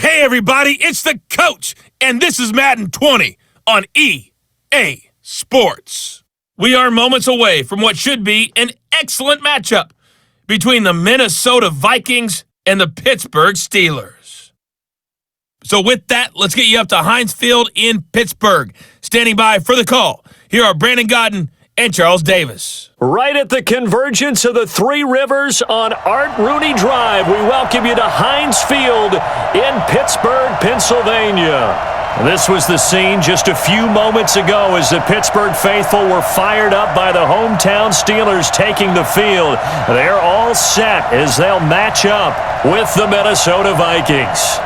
Hey everybody, it's the coach, and this is Madden 20 on EA Sports. We are moments away from what should be an excellent matchup between the Minnesota Vikings and the Pittsburgh Steelers. So with that, let's get you up to Heinz Field in Pittsburgh. Standing by for the call, here are Brandon Godden and Charles Davis. Right at the convergence of the Three Rivers on Art Rooney Drive, we welcome you to Heinz Field in Pittsburgh, Pennsylvania. This was the scene just a few moments ago as the Pittsburgh faithful were fired up by the hometown Steelers taking the field. They're all set as they'll match up with the Minnesota Vikings.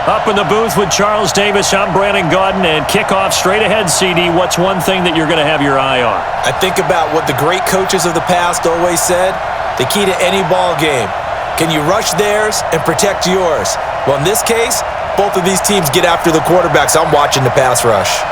Up in the booth with Charles Davis, I'm Brandon Godden, and kickoff straight ahead, CD. What's one thing that you're going to have your eye on? I think about what the great coaches of the past always said. The key to any ball game. Can you rush theirs and protect yours? Well, in this case, both of these teams get after the quarterbacks. I'm watching the pass rush.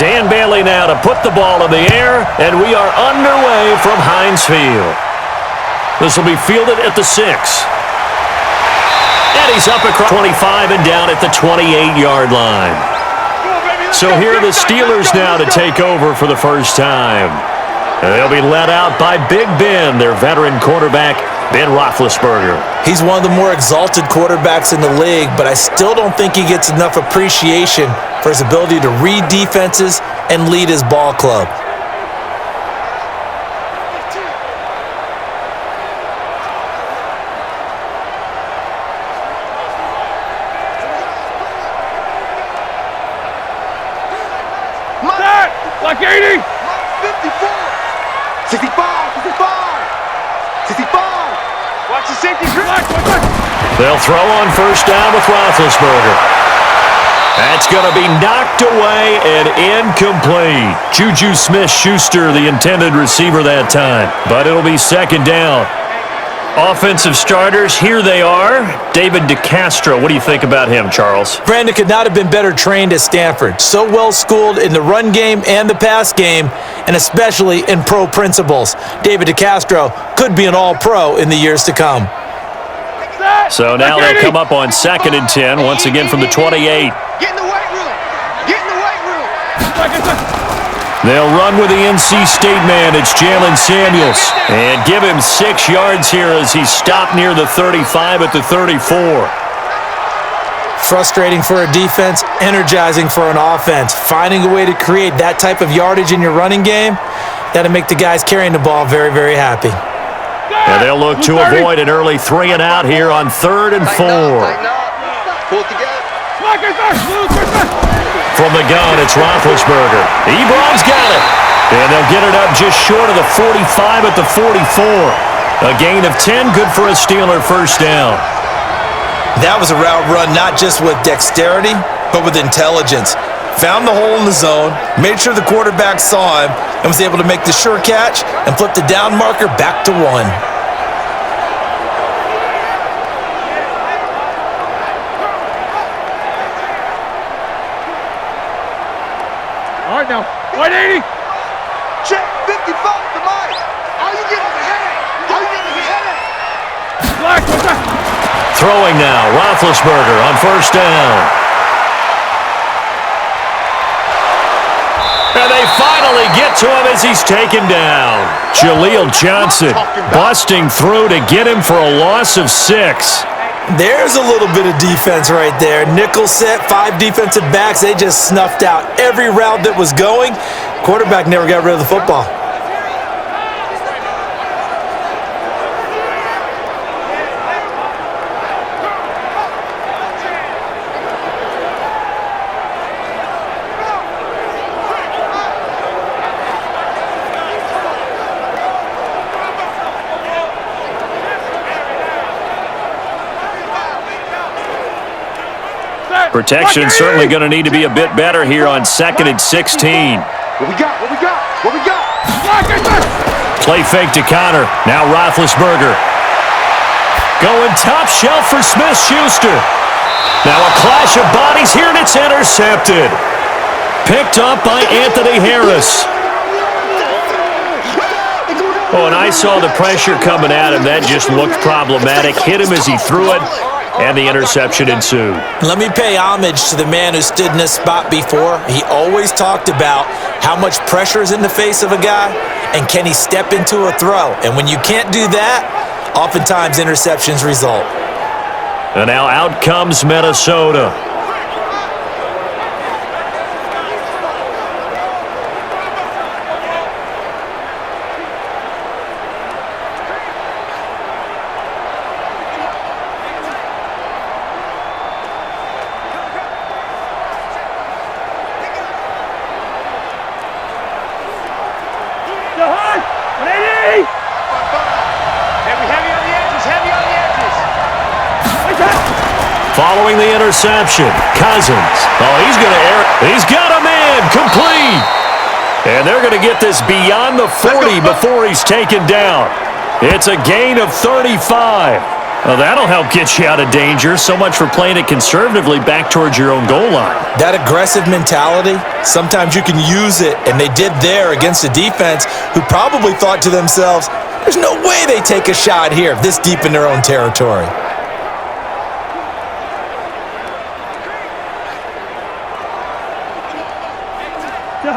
Dan Bailey now to put the ball in the air, and we are underway from Heinz Field. This will be fielded at the 6. And he's up across 25 and down at the 28-yard line. So here are the Steelers now to take over for the first time. And they'll be led out by Big Ben, their veteran quarterback, Ben Roethlisberger. He's one of the more exalted quarterbacks in the league, but I still don't think he gets enough appreciation for his ability to read defenses and lead his ball club. Like 80! 54! 65! 65! Watch the safety. They'll throw on first down with Roethlisberger. That's going to be knocked away and incomplete. Juju Smith-Schuster, the intended receiver that time. But it'll be second down. Offensive starters, here they are. David Castro, what do you think about him, Charles? Brandon could not have been better trained at Stanford. So well schooled in the run game and the pass game, and especially in pro principles. David Castro could be an all-pro in the years to come. So now they'll come up on 2nd and 10, once again from the 28. Get in the weight room! Get in the weight room! They'll run with the NC State man. It's Jalen Samuels. And give him 6 yards here as he's stopped near the 35 at the 34. Frustrating for a defense, energizing for an offense. Finding a way to create that type of yardage in your running game, that'll make the guys carrying the ball very, very happy. And they'll look to avoid an early 3 and out here on 3rd and 4. Pull it together. From the gun, it's Roethlisberger. Ebron's got it. And they'll get it up just short of the 45 at the 44. A gain of 10, good for a Steeler first down. That was a route run not just with dexterity, but with intelligence. Found the hole in the zone, made sure the quarterback saw him, and was able to make the sure catch and flip the down marker back to 1. All right, now, 180. Check 55 to Mike. Are you getting the headache? Are you getting the headache? Black, what's that? Throwing now, Roethlisberger on first down. And they finally get to him as he's taken down. Jaleel Johnson busting through to get him for a loss of 6. There's a little bit of defense right there. Nickel set, 5 defensive backs. They just snuffed out every route that was going. Quarterback never got rid of the football. Protection certainly going to need to be a bit better here on 2nd and 16. What we got? What we got? Play fake to Connor. Now Roethlisberger. Going top shelf for Smith-Schuster. Now a clash of bodies here, and it's intercepted. Picked up by Anthony Harris. Oh, and I saw the pressure coming at him. That just looked problematic. Hit him as he threw it, and the interception ensued. Let me pay homage to the man who stood in this spot before. He always talked about how much pressure is in the face of a guy, and can he step into a throw. And when you can't do that, oftentimes interceptions result. And now out comes Minnesota. Following the interception, Cousins. Oh, he's going to air it. He's got a man complete. And they're going to get this beyond the 40 before he's taken down. It's a gain of 35. Well, that'll help get you out of danger. So much for playing it conservatively back towards your own goal line. That aggressive mentality, sometimes you can use it, and they did there against a defense who probably thought to themselves, there's no way they take a shot here this deep in their own territory.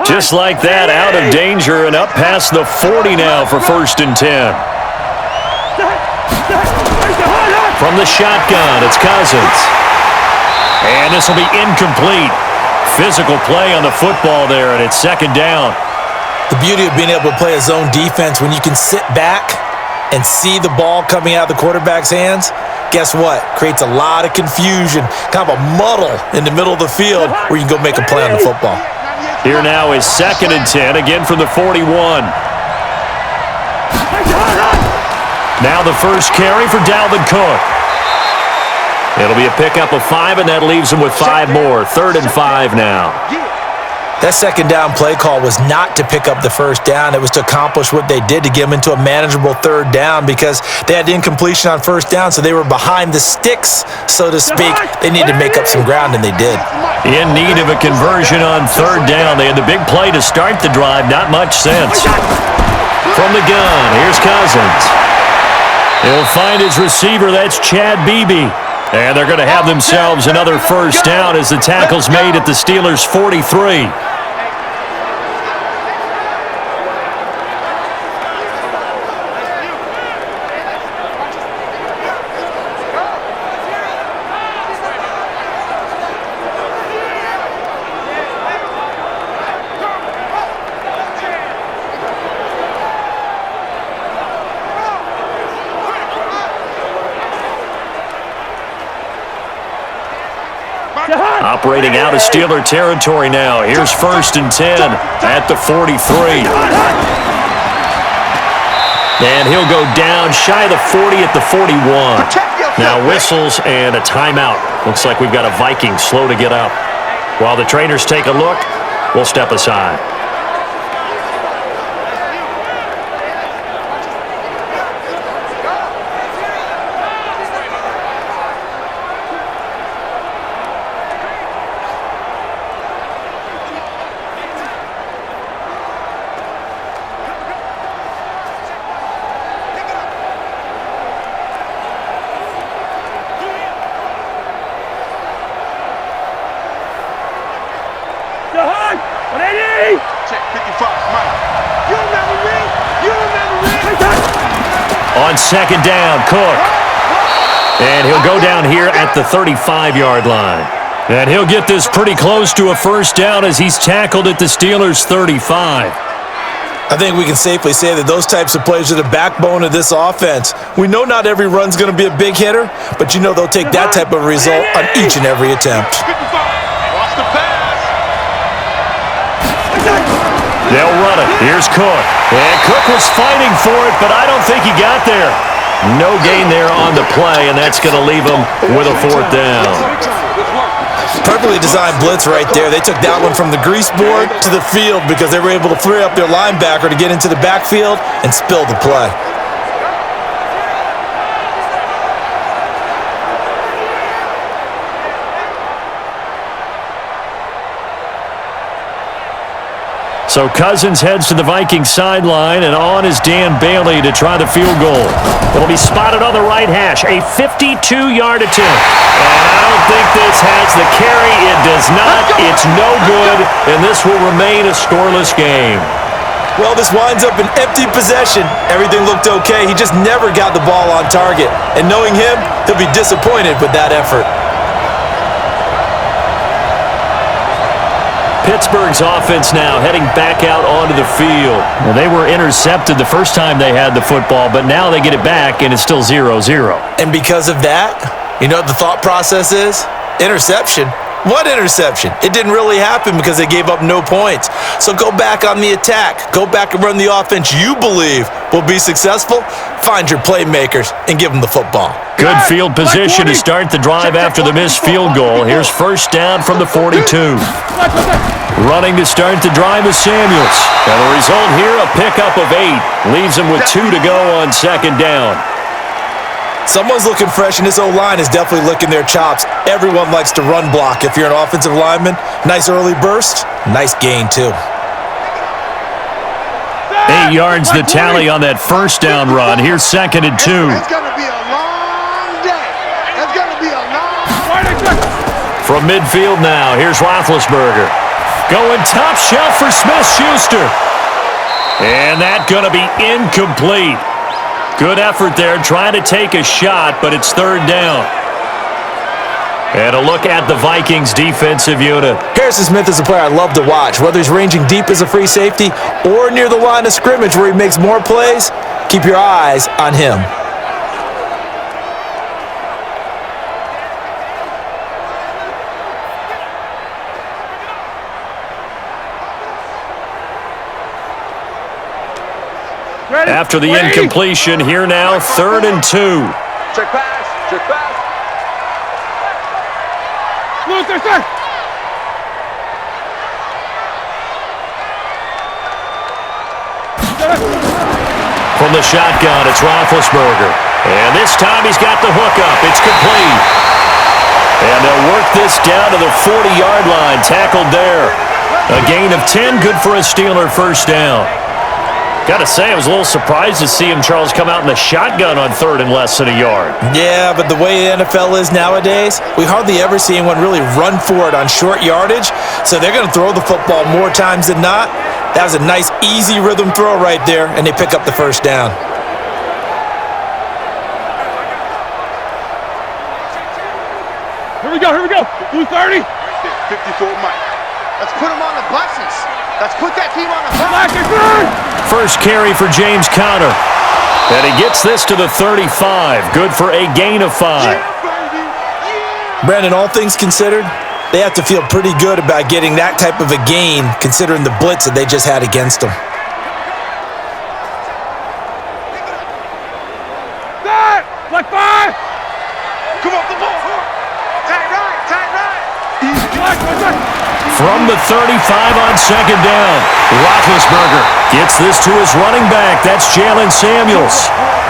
Just like that, out of danger and up past the 40 now for 1st and 10. From the shotgun, it's Cousins. And this will be incomplete. Physical play on the football there, and it's 2nd down. The beauty of being able to play a zone defense when you can sit back and see the ball coming out of the quarterback's hands, guess what? Creates a lot of confusion, kind of a muddle in the middle of the field where you can go make a play on the football. Here now is 2nd and 10, again from the 41. Now the first carry for Dalvin Cook. It'll be a pickup of 5, and that leaves him with 5 more. 3rd and 5 now. That 2nd down play call was not to pick up the 1st down. It was to accomplish what they did, to get them into a manageable 3rd down, because they had incompletion on 1st down, so they were behind the sticks, so to speak. They needed to make up some ground, and they did. In need of a conversion on 3rd down. They had the big play to start the drive. Not much sense. From the gun, here's Cousins. He'll find his receiver. That's Chad Beebe. And they're going to have themselves another 1st down as the tackle's made at the Steelers' 43. Operating out of Steeler territory now. Here's 1st and 10 at the 43. And he'll go down shy of the 40 at the 41. Now whistles and a timeout. Looks like we've got a Vikings slow to get up. While the trainers take a look, we'll step aside. On 2nd down, Cook. And he'll go down here at the 35-yard line. And he'll get this pretty close to a 1st down as he's tackled at the Steelers' 35. I think we can safely say that those types of plays are the backbone of this offense. We know not every run's going to be a big hitter, but you know they'll take that type of result on each and every attempt. They'll run it. Here's Cook. And Cook was fighting for it, but I don't think he got there. No gain there on the play, and that's going to leave him with a 4th down. Perfectly designed blitz right there. They took that one from the grease board to the field because they were able to free up their linebacker to get into the backfield and spill the play. So Cousins heads to the Vikings sideline, and on is Dan Bailey to try the field goal. It'll be spotted on the right hash, a 52-yard attempt. And I don't think this has the carry. It does not. It's no good, and this will remain a scoreless game. Well, this winds up an empty possession. Everything looked okay. He just never got the ball on target. And knowing him, he'll be disappointed with that effort. Pittsburgh's offense now heading back out onto the field. Well, they were intercepted the first time they had the football, but now they get it back, and it's still 0-0. And because of that, you know what the thought process is? Interception. What interception? It didn't really happen because they gave up no points. So go back on the attack. Go back and run the offense you believe will be successful. Find your playmakers and give them the football. Good field position to start the drive after the missed field goal. Here's first down from the 42. Running to start the drive is Samuels. And the result here, a pickup of 8. Leaves him with 2 to go on second down. Someone's looking fresh, and this O-line is definitely licking their chops. Everyone likes to run block. If you're an offensive lineman, nice early burst, nice gain too. 8 yards the tally on that first down run. Here's second and 2. It's going to be a long day. It's going to be a long... From midfield now, here's Roethlisberger. Going top shelf for Smith-Schuster. And that's going to be incomplete. Good effort there, trying to take a shot, but it's third down. And a look at the Vikings defensive unit. Harrison Smith is a player I love to watch. Whether he's ranging deep as a free safety or near the line of scrimmage where he makes more plays, keep your eyes on him. After the incompletion, here now, third and 2. Check pass. Check pass. Lose their set. From the shotgun, it's Roethlisberger. And this time he's got the hook up. It's complete. And they'll work this down to the 40-yard line. Tackled there. A gain of 10, good for a Steeler first down. Got to say, I was a little surprised to see him, Charles, come out in the shotgun on third and less than a yard. Yeah, but the way the NFL is nowadays, we hardly ever see anyone really run for it on short yardage, so they're going to throw the football more times than not. That was a nice, easy rhythm throw right there, and they pick up the first down. Here we go. 230. 54 Mike. Let's put him on the buses. Let's put that team on the buses. First carry for James Conner. And he gets this to the 35. Good for a gain of 5. Brandon, all things considered, they have to feel pretty good about getting that type of a gain considering the blitz that they just had against them. Like 5. Come off the ball. Tight right. Easy. From the 35 on second down, Roethlisberger gets this to his running back. That's Jalen Samuels.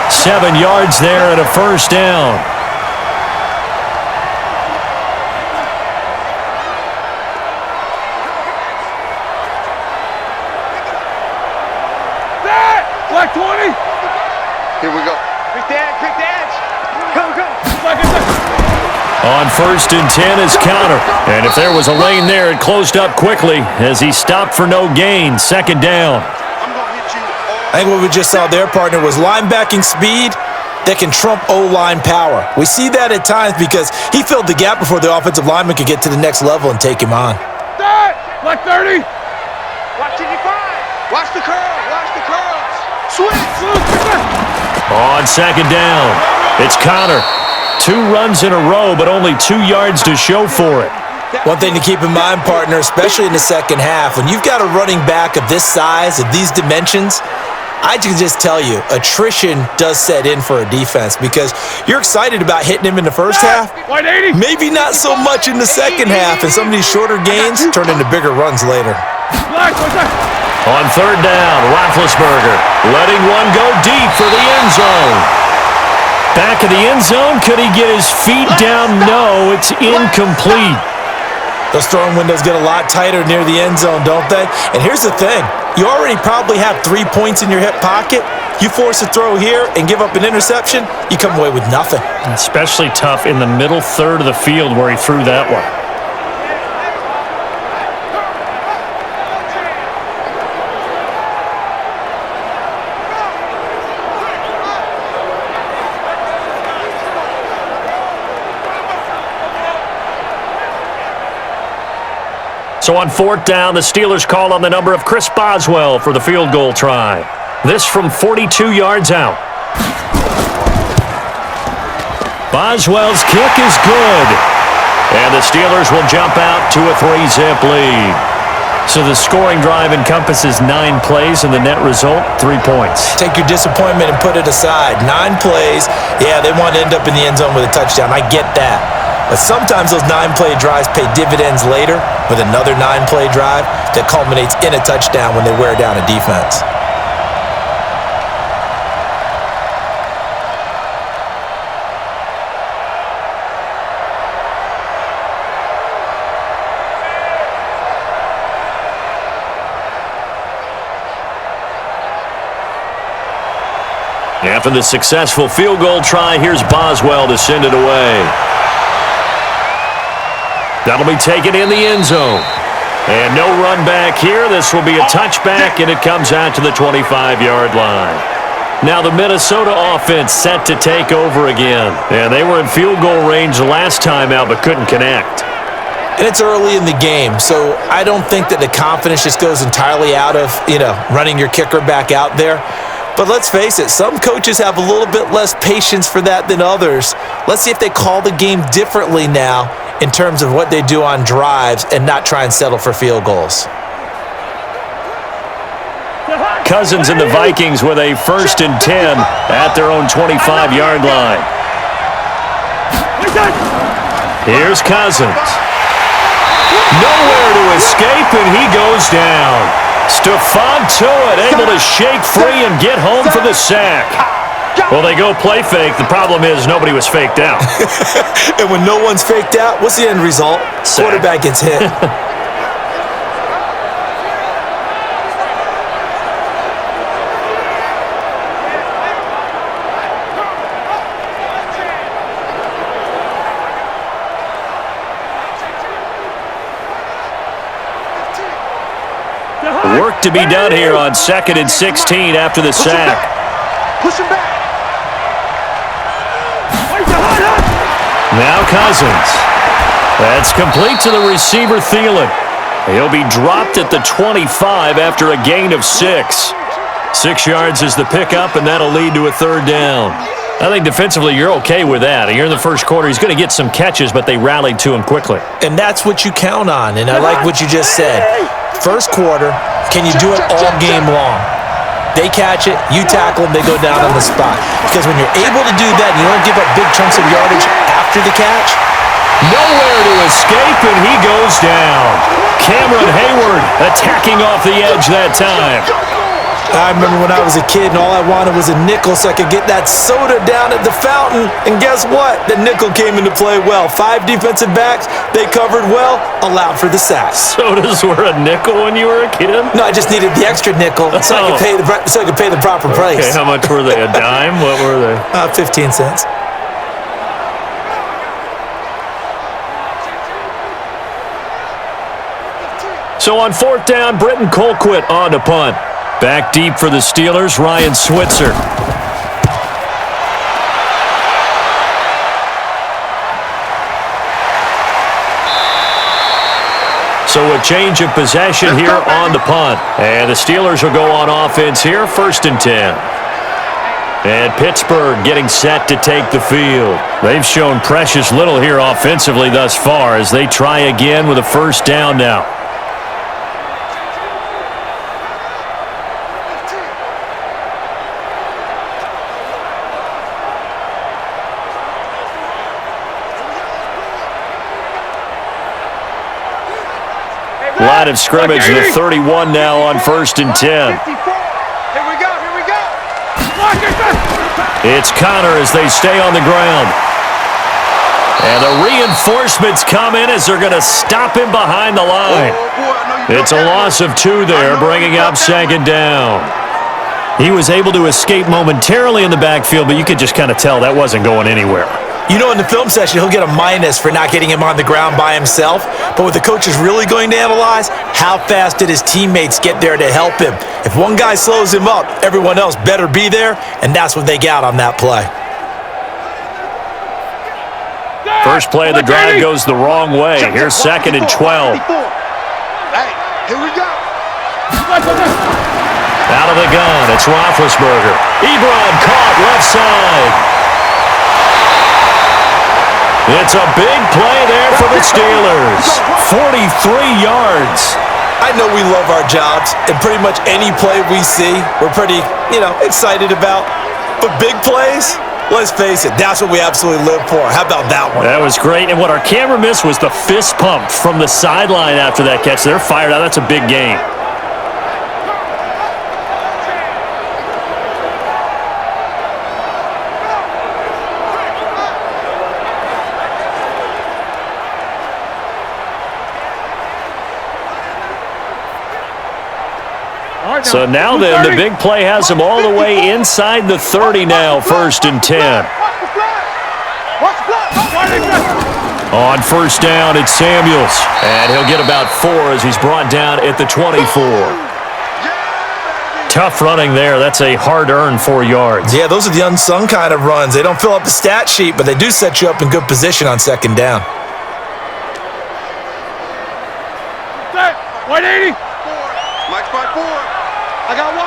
7 yards there and a first down. Black 20. Here we go. Quick dance. Go. On first and 10 is Conner. And if there was a lane there, it closed up quickly as he stopped for no gain. Second down. I think what we just saw their partner was linebacking speed that can trump O-line power. We see that at times because he filled the gap before the offensive lineman could get to the next level and take him on. Black 30. Watch 85. Watch the curls. Switch. On second down, it's Conner. 2 runs in a row, but only 2 yards to show for it. One thing to keep in mind, partner, especially in the second half, when you've got a running back of this size, of these dimensions, I can just tell you, attrition does set in for a defense because you're excited about hitting him in the first half. Maybe not so much in the second half, and some of these shorter gains turn into bigger runs later. On third down, Roethlisberger letting one go deep for the end zone. Back of the end zone, could he get his feet down? No, it's incomplete. Those throwing windows get a lot tighter near the end zone, don't they? And here's the thing. You already probably have 3 points in your hip pocket. You force a throw here and give up an interception, you come away with nothing. Especially tough in the middle third of the field where he threw that one. So on fourth down, the Steelers call on the number of Chris Boswell for the field goal try. This from 42 yards out. Boswell's kick is good. And the Steelers will jump out to a 3-zip lead. So the scoring drive encompasses 9 plays, and the net result, 3 points. Take your disappointment and put it aside. 9 plays. Yeah, they want to end up in the end zone with a touchdown. I get that. But sometimes those 9-play drives pay dividends later with another 9-play drive that culminates in a touchdown when they wear down a defense. After the successful field goal try, here's Boswell to send it away. That'll be taken in the end zone. And no run back here. This will be a touchback, and it comes out to the 25-yard line. Now the Minnesota offense set to take over again. And they were in field goal range the last time out but couldn't connect. And it's early in the game, so I don't think that the confidence just goes entirely out of, running your kicker back out there. But let's face it, some coaches have a little bit less patience for that than others. Let's see if they call the game differently now in terms of what they do on drives and not try and settle for field goals. Cousins and the Vikings with a 1st and 10 at their own 25-yard line. Here's Cousins. Nowhere to escape, and he goes down. Stephon Tuitt able to shake free and get home for the sack. Well, they go play fake. The problem is nobody was faked out. And when no one's faked out, what's the end result? Sack. Quarterback gets hit. Work to be done here on 2nd and 16 after the sack. Push him back. Now Cousins. That's complete to the receiver, Thielen. He'll be dropped at the 25 after a gain of 6. 6 yards is the pickup, and that'll lead to a 3rd down. I think defensively you're okay with that. Here in the first quarter, he's going to get some catches, but they rallied to him quickly. And that's what you count on, and I like what you just said. First quarter, can you do it all game long? They catch it, you tackle them, they go down on the spot. Because when you're able to do that and you don't give up big chunks of yardage after the catch, nowhere to escape, and he goes down. Cameron Hayward attacking off the edge that time. I remember when I was a kid and all I wanted was a nickel so I could get that soda down at the fountain. And guess what? The nickel came into play well. 5 defensive backs, they covered well, allowed for the sack. Sodas were a nickel when you were a kid? No, I just needed the extra nickel so I could pay the proper price. Okay, how much were they? A dime? What were they? 15 cents. So on 4th down, Britton Colquitt on to punt. Back deep for the Steelers, Ryan Switzer. So a change of possession here on the punt. And the Steelers will go on offense here, 1st and 10. And Pittsburgh getting set to take the field. They've shown precious little here offensively thus far as they try again with a 1st down now. line of scrimmage, the 31 now on 1st and 10. Here we go. It's Connor as they stay on the ground. And the reinforcements come in as they're going to stop him behind the line. It's a loss of 2 there, bringing up 2nd down. He was able to escape momentarily in the backfield, but you could just kind of tell that wasn't going anywhere. You know, in the film session, he'll get a minus for not getting him on the ground by himself. But what the coach is really going to analyze, how fast did his teammates get there to help him? If one guy slows him up, everyone else better be there, and that's what they got on that play. First play of the drive goes the wrong way. Here's 2nd and 12. Hey, here we go. Out of the gun, it's Roethlisberger. Ebron caught left side. It's a big play there for the Steelers. 43 yards. I know we love our jobs, and pretty much any play we see, we're pretty, excited about. But big plays, let's face it, that's what we absolutely live for. How about that one? That was great, and what our camera missed was the fist pump from the sideline after that catch. They're fired out. That's a big game. So now then, the big play has him all the way inside the 30 now, 1st and 10. On 1st down, it's Samuels. And he'll get about 4 as he's brought down at the 24. Tough running there. That's a hard-earned 4 yards. Yeah, those are the unsung kind of runs. They don't fill up the stat sheet, but they do set you up in good position on 2nd down. 180. Mike's by 4. I got one.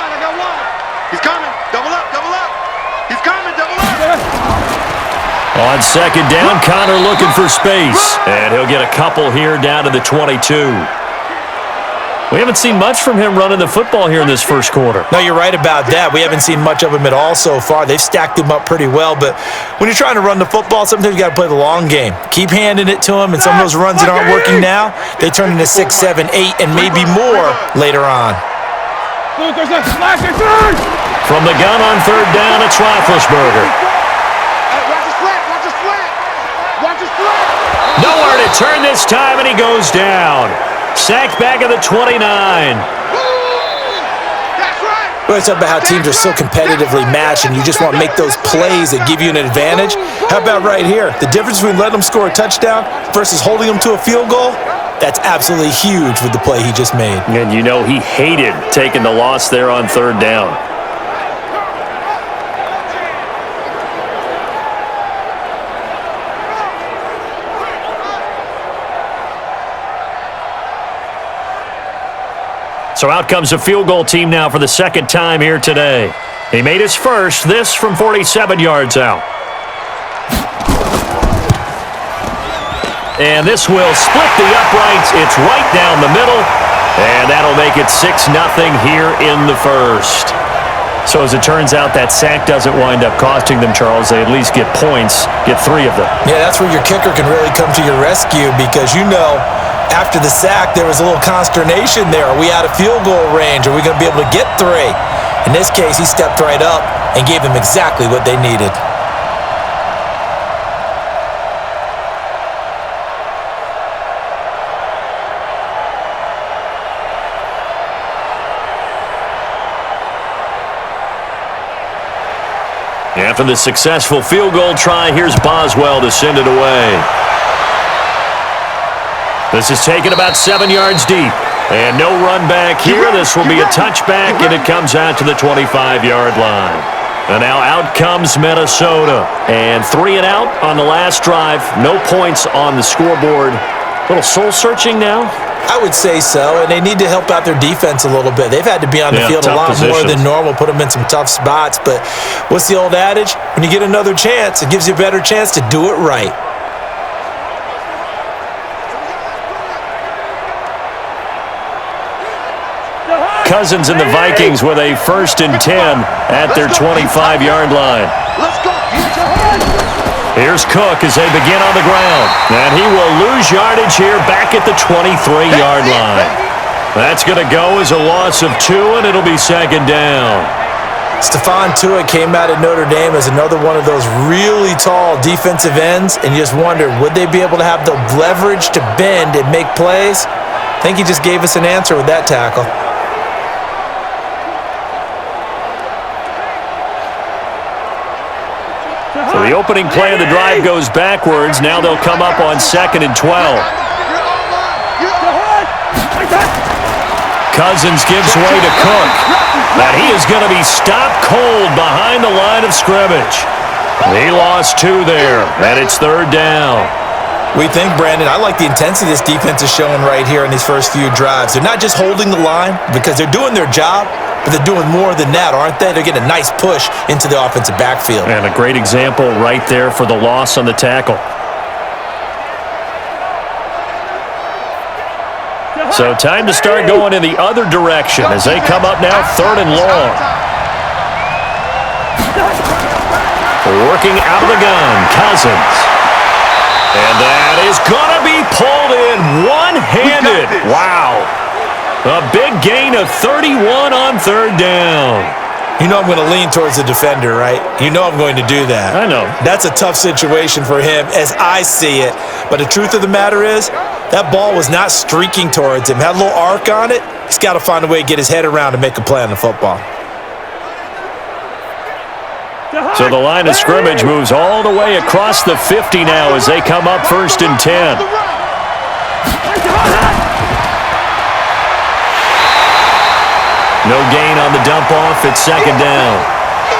He's coming. Double up. He's coming. Double up. On 2nd down, Connor looking for space. And he'll get a couple here down to the 22. We haven't seen much from him running the football here in this first quarter. No, you're right about that. We haven't seen much of him at all so far. They've stacked him up pretty well, but when you're trying to run the football, sometimes you got to play the long game. Keep handing it to him, and some of those runs that aren't working now, they turn into 6, 7, 8, and maybe more later on. From the gun on 3rd down, it's Roethlisberger. Nowhere to turn this time, and he goes down. Sacked back at the 29. We always talk about how teams are so competitively matched, and you just want to make those plays that give you an advantage. How about right here? The difference between letting them score a touchdown versus holding them to a field goal, that's absolutely huge with the play he just made. And you know he hated taking the loss there on 3rd down. So out comes a field goal team now for the 2nd time here today. He made his first, this from 47 yards out. And this will split the uprights. It's right down the middle. And that'll make it 6-0 here in the first. So as it turns out, that sack doesn't wind up costing them, Charles. They at least get points, get 3 of them. Yeah, that's where your kicker can really come to your rescue because after the sack, there was a little consternation there. Are we out of field goal range? Are we going to be able to get 3? In this case, he stepped right up and gave them exactly what they needed. After the successful field goal try, here's Boswell to send it away. This is taken about 7 yards deep. And no run back here. This will be a touchback, and it comes out to the 25-yard line. And now out comes Minnesota. And 3 and out on the last drive. No points on the scoreboard. A little soul-searching now? I would say so, and they need to help out their defense a little bit. They've had to be on the field a lot more than normal, put them in some tough spots. But what's the old adage? When you get another chance, it gives you a better chance to do it right. Cousins and the Vikings with a 1st and 10 at their 25-yard line. Here's Cook as they begin on the ground. And he will lose yardage here back at the 23-yard line. That's going to go as a loss of 2, and it'll be second down. Stephon Tuitt came out of Notre Dame as another one of those really tall defensive ends, and you just wondered, would they be able to have the leverage to bend and make plays? I think he just gave us an answer with that tackle. So the opening play of the drive goes backwards. Now they'll come up on 2nd and 12. Cousins gives way to Cook. But he is going to be stopped cold behind the line of scrimmage. He lost 2 there, and it's 3rd down. We think, Brandon, I like the intensity this defense is showing right here in these first few drives. They're not just holding the line because they're doing their job, but they're doing more than that, aren't they? They're getting a nice push into the offensive backfield. And a great example right there for the loss on the tackle. So time to start going in the other direction as they come up now 3rd and long. Working out of the gun, Cousins. And that is going to be pulled in one-handed. Wow. A big gain of 31 on 3rd down. You know I'm going to lean towards the defender, right? You know I'm going to do that. I know. That's a tough situation for him as I see it. But the truth of the matter is, that ball was not streaking towards him. Had a little arc on it. He's got to find a way to get his head around and make a play on the football. So the line of scrimmage moves all the way across the 50 now as they come up 1st and 10. No gain on the dump off. It's 2nd down.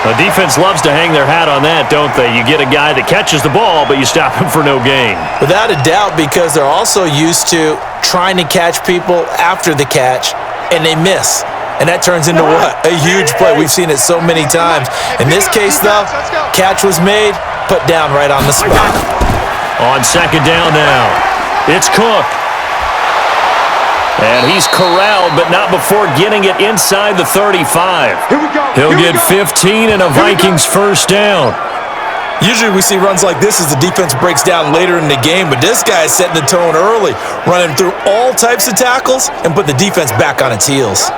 The defense loves to hang their hat on that, don't they? You get a guy that catches the ball, but you stop him for no gain. Without a doubt, because they're also used to trying to catch people after the catch, and they miss. And that turns into what? A huge play. We've seen it so many times. In this case, though, catch was made, put down right on the spot. On 2nd down now, it's Cook. And he's corralled, but not before getting it inside the 35. He'll get 15 and a Vikings 1st down. Usually we see runs like this as the defense breaks down later in the game, but this guy is setting the tone early, running through all types of tackles and put the defense back on its heels.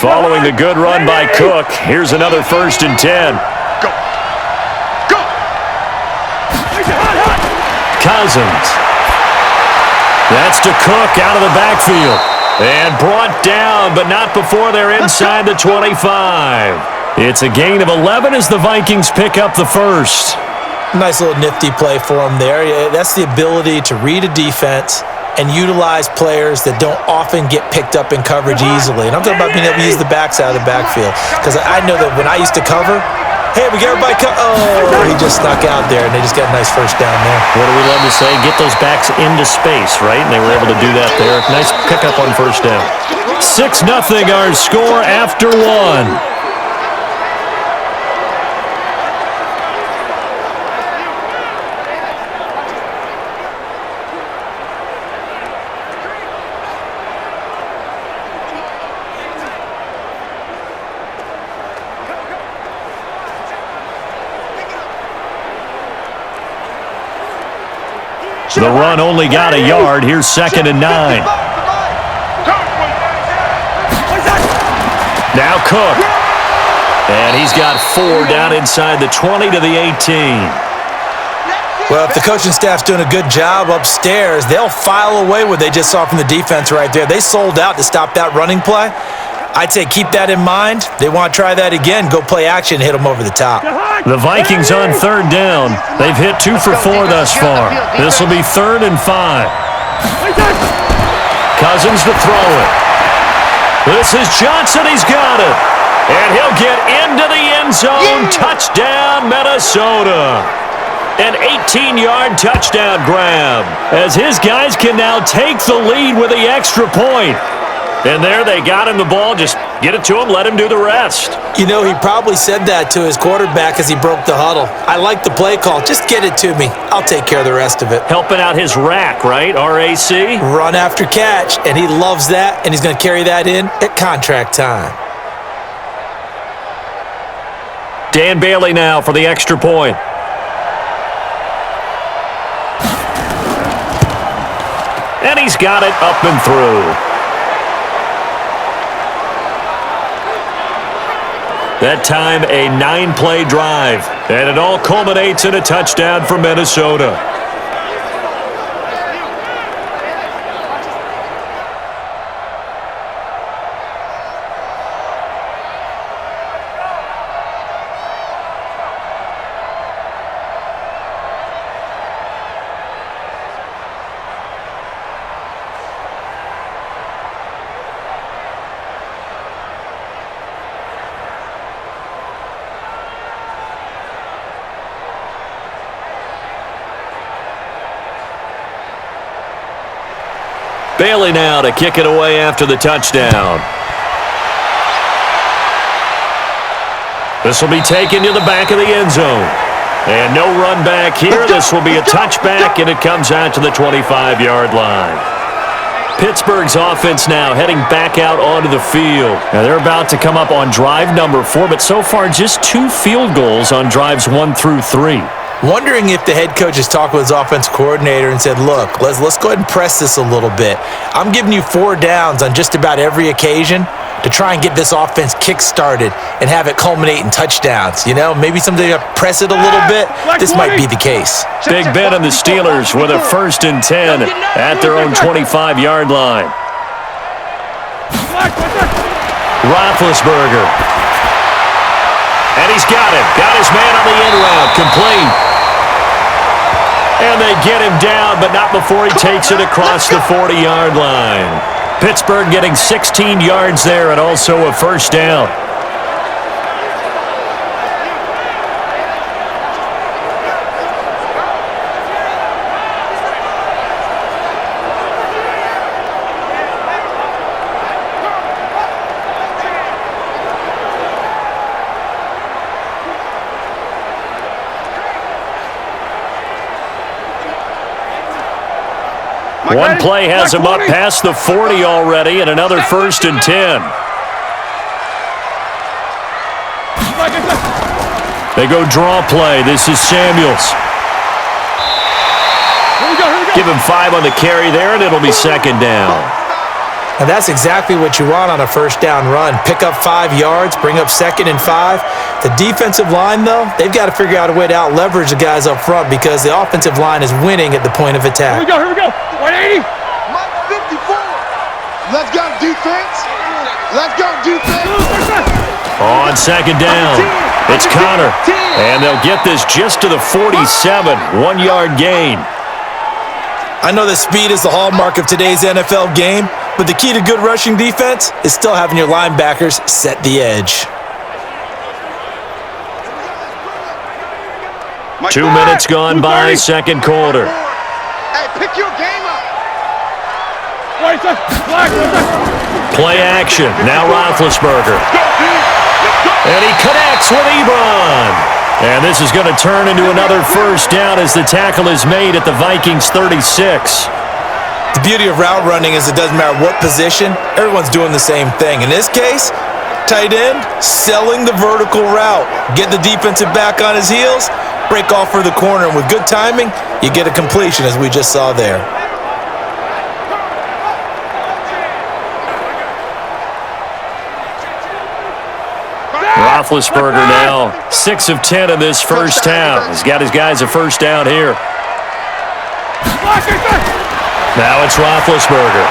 Following the good run by Cook, here's another 1st and 10. Go! Cousins. That's to Cook out of the backfield. And brought down, but not before they're inside the 25. It's a gain of 11 as the Vikings pick up the 1st. Nice little nifty play for him there. That's the ability to read a defense and utilize players that don't often get picked up in coverage easily. And I'm talking about being able to use the backs out of the backfield. Because I know that when I used to cover, hey, we got everybody he just snuck out there, and they just got a nice 1st down there. What do we love to say? Get those backs into space, right? And they were able to do that there. Nice pickup on 1st down. 6-0 our score after 1. The run only got a yard. Here's 2nd and 9. Now Cook. And he's got 4 down inside the 20 to the 18. Well, if the coaching staff's doing a good job upstairs, they'll file away what they just saw from the defense right there. They sold out to stop that running play. I'd say keep that in mind. They want to try that again. Go play action and hit them over the top. The Vikings on 3rd down. They've hit 2 for 4 thus far. This will be 3rd and 5. Cousins to throw it. This is Johnson. He's got it. And he'll get into the end zone. Touchdown, Minnesota. An 18-yard touchdown grab as his guys can now take the lead with the extra point. And there they got him the ball. Just get it to him, let him do the rest. You know, he probably said that to his quarterback as he broke the huddle. I like the play call. Just get it to me. I'll take care of the rest of it. Helping out his rack, right? R-A-C? Run after catch, and he loves that, and he's going to carry that in at contract time. Dan Bailey now for the extra point. And he's got it up and through. That time, a 9-play drive. And it all culminates in a touchdown for Minnesota. Bailey now to kick it away after the touchdown. This will be taken to the back of the end zone. And no run back here. This will be a touchback, and it comes out to the 25-yard line. Pittsburgh's offense now heading back out onto the field. Now they're about to come up on drive number 4, but so far just 2 field goals on drives 1 through 3. Wondering if the head coach has talked with his offense coordinator and said, look, let's go ahead and press this a little bit. I'm giving you 4 downs on just about every occasion to try and get this offense kick-started and have it culminate in touchdowns. You know, maybe someday press it a little bit. This might be the case. Big Ben and the Steelers with a 1st and 10 at their own 25-yard line. Roethlisberger. And he's got it. Got his man on the end route. Complete. And they get him down, but not before he takes it across the 40-yard line. Pittsburgh getting 16 yards there and also a 1st down. One play has him up past the 40 already, and another 1st and 10. They go draw play. This is Samuels. Give him 5 on the carry there, and it'll be 2nd down. And that's exactly what you want on a 1st down run. Pick up 5 yards, bring up 2nd and 5. The defensive line, though, they've got to figure out a way to out-leverage the guys up front because the offensive line is winning at the point of attack. Here we go. 180. Mike 54. Let's go, defense. Let's go, defense. On 2nd down, it's Connor. And they'll get this just to the 47, 1-yard gain. I know that speed is the hallmark of today's NFL game, but the key to good rushing defense is still having your linebackers set the edge. 2 minutes gone by, 2nd quarter. Hey, pick your game up. Play action. Now Roethlisberger. And he connects with Ebron. And this is going to turn into another 1st down as the tackle is made at the Vikings 36. The beauty of route running is it doesn't matter what position, everyone's doing the same thing. In this case, tight end, selling the vertical route. Get the defensive back on his heels, break off for the corner, and with good timing, you get a completion as we just saw there. Roethlisberger now 6 of 10 in this 1st half. He's got his guys a 1st down here. Now it's Roethlisberger.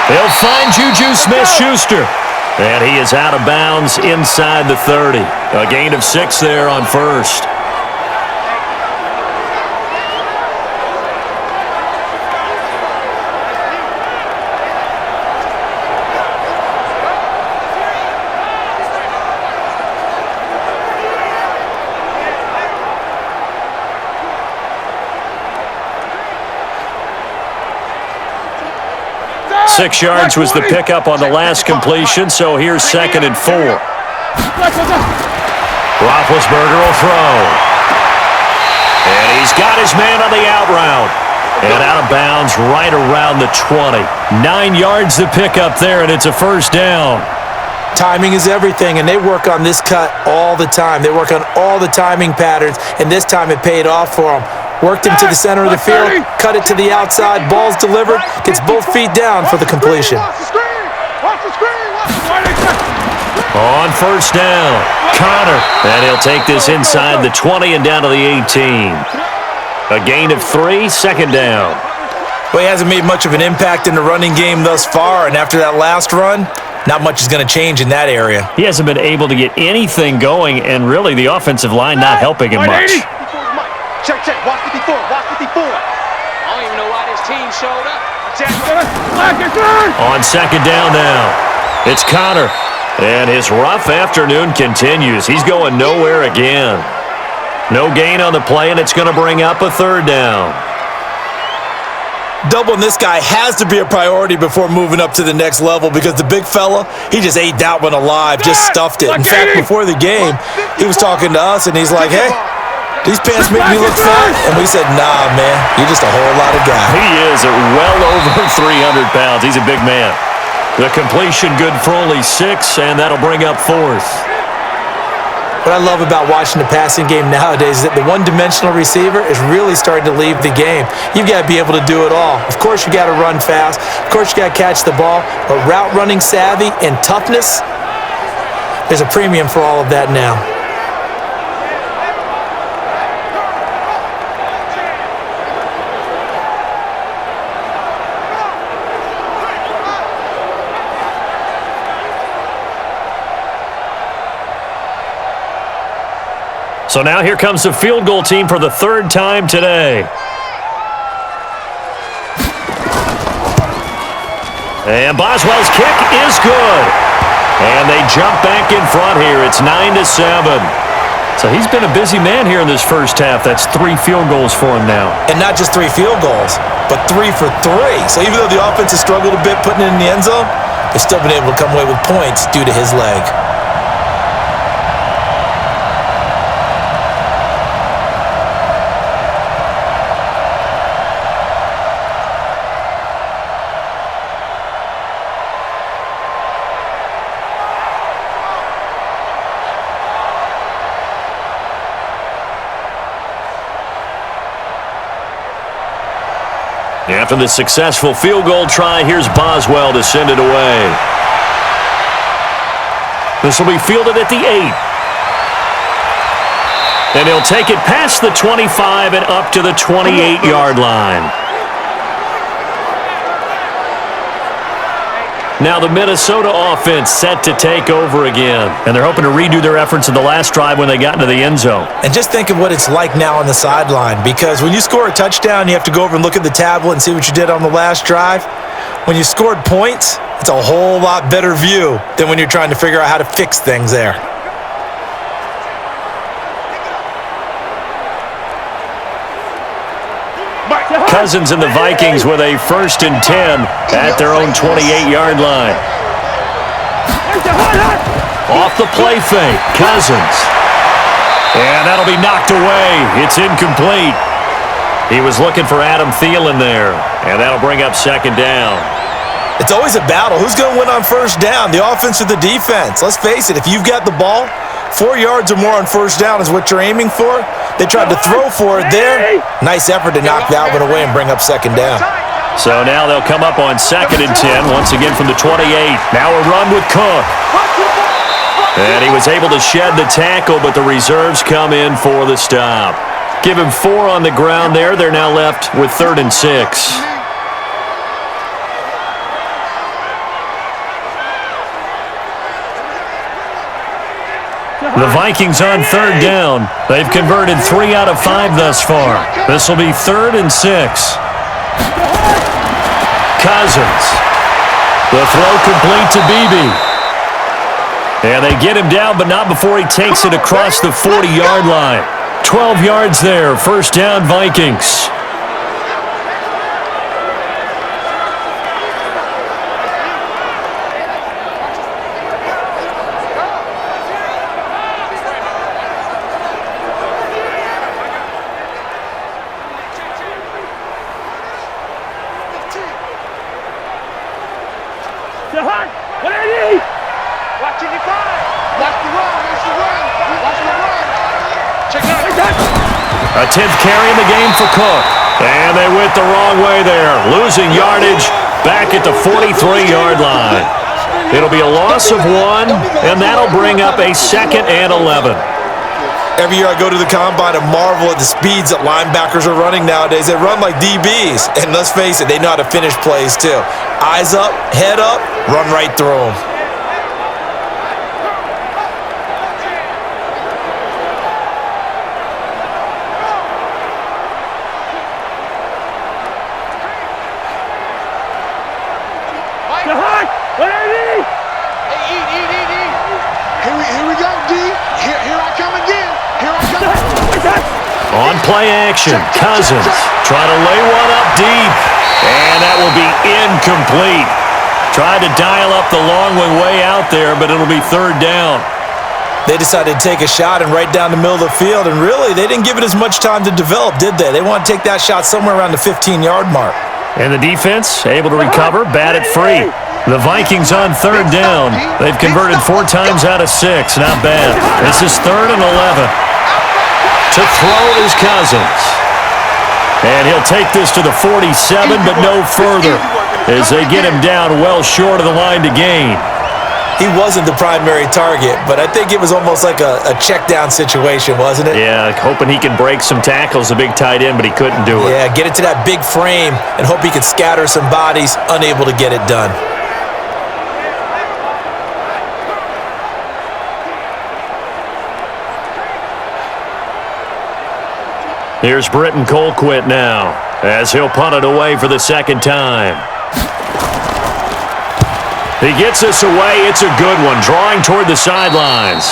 He'll find Juju Smith-Schuster. And he is out of bounds inside the 30. A gain of 6 there on 1st. 6 yards was the pickup on the last completion, so here's 2nd and 4. Roethlisberger will throw. And he's got his man on the out route. And out of bounds right around the 20. 9 yards to pick up there, and it's a first down. Timing is everything, and they work on this cut all the time. They work on all the timing patterns, and this time it paid off for them. Worked him to the center of the field, cut it to the outside, ball's delivered, gets both feet down for the completion. On first down, Connor. And he'll take this inside the 20 and down to the 18. A gain of 3, 2nd down. Well, he hasn't made much of an impact in the running game thus far, and after that last run, not much is going to change in that area. He hasn't been able to get anything going, and really the offensive line not helping him much. Check, watch 54, watch 54. I don't even know why this team showed up. On 2nd down now, it's Connor. And his rough afternoon continues. He's going nowhere again. No gain on the play, and it's going to bring up a 3rd down. Doubling this guy has to be a priority before moving up to the next level because the big fella, he just ate that one alive, just stuffed it. In fact, before the game, he was talking to us, and he's like, hey, these pants make me look fat. And we said, nah, man, you're just a whole lot of guy. He is at well over 300 pounds. He's a big man. The completion good for only 6, and that'll bring up 4th. What I love about watching the passing game nowadays is that the one-dimensional receiver is really starting to leave the game. You've got to be able to do it all. Of course, you got to run fast. Of course, you got to catch the ball. But route running savvy and toughness, there's a premium for all of that now. So now here comes the field goal team for the 3rd time today. And Boswell's kick is good. And they jump back in front here. It's 9-7. So he's been a busy man here in this first half. That's 3 field goals for him now. And not just 3 field goals, but 3 for 3. So even though the offense has struggled a bit putting it in the end zone, they've still been able to come away with points due to his leg. After the successful field goal try, here's Boswell to send it away. This will be fielded at the 8. And he'll take it past the 25 and up to the 28-yard line. Now the Minnesota offense set to take over again. And they're hoping to redo their efforts in the last drive when they got into the end zone. And just think of what it's like now on the sideline, because when you score a touchdown, you have to go over and look at the tablet and see what you did on the last drive. When you scored points, it's a whole lot better view than when you're trying to figure out how to fix things there. Cousins and the Vikings with a 1st and 10 at their own 28-yard line. Off the play fake, Cousins. And that'll be knocked away. It's incomplete. He was looking for Adam Thielen there, and that'll bring up 2nd down. It's always a battle. Who's going to win on first down, the offense or the defense? Let's face it, if you've got the ball, 4 yards or more on first down is what you're aiming for. They tried to throw for it there. Nice effort to knock that one away and bring up 2nd down. So now they'll come up on 2nd and 10, once again from the 28. Now a run with Cook. And he was able to shed the tackle, but the reserves come in for the stop. Give him 4 on the ground there. They're now left with 3rd and 6. The Vikings on 3rd down. They've converted 3 out of 5 thus far. This will be 3rd and 6. Cousins. The throw complete to Beebe. And they get him down, but not before he takes it across the 40-yard line. 12 yards there. First down, Vikings. A 10th carry in the game for Cook. And they went the wrong way there, losing yardage back at the 43-yard line. It'll be a loss of 1, and that'll bring up a 2nd and 11. Every year I go to the combine and marvel at the speeds that linebackers are running nowadays. They run like DBs, and let's face it, they know how to finish plays too. Eyes up, head up, run right through them. On play action, Cousins trying to lay one up deep, and that will be incomplete. Tried to dial up the long one way out there, but it'll be 3rd down. They decided to take a shot and right down the middle of the field, and really, they didn't give it as much time to develop, did they? They want to take that shot somewhere around the 15-yard mark. And the defense able to recover, bat it free. The Vikings on 3rd down. They've converted 4 times out of 6. Not bad. This is 3rd and 11. To throw is Cousins. And he'll take this to the 47, but no further, as they get him down well short of the line to gain. He wasn't the primary target, but I think it was almost like a check-down situation, wasn't it? Yeah, hoping he could break some tackles, a big tight end, but he couldn't do it. Yeah, get it to that big frame and hope he could scatter some bodies, unable to get it done. Here's Britton Colquitt now, as he'll punt it away for the 2nd time. He gets this away. It's a good one, drawing toward the sidelines.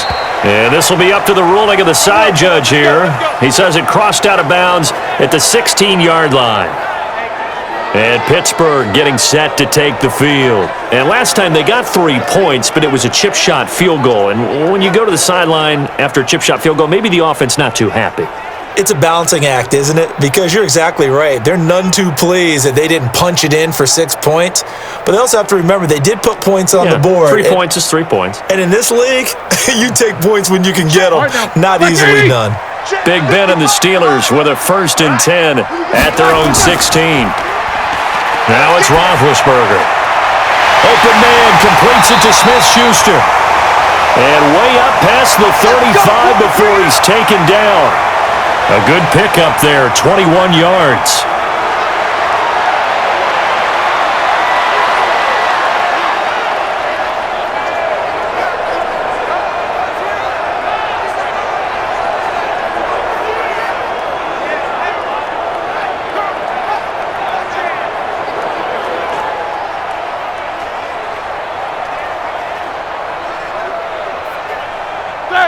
And this will be up to the ruling of the side judge here. He says it crossed out of bounds at the 16-yard line. And Pittsburgh getting set to take the field. And last time they got 3 points, but it was a chip shot field goal. And when you go to the sideline after a chip shot field goal, maybe the offense not too happy. It's a balancing act, isn't it? Because you're exactly right. They're none too pleased that they didn't punch it in for 6 points. But they also have to remember they did put points on the board. 3 points is 3 points. And in this league, you take points when you can get them. Not easily done. Big Ben and the Steelers with a 1st and 10 at their own 16. Now it's Roethlisberger. Open man completes it to Smith-Schuster. And way up past the 35 before he's taken down. A good pickup there, 21 yards.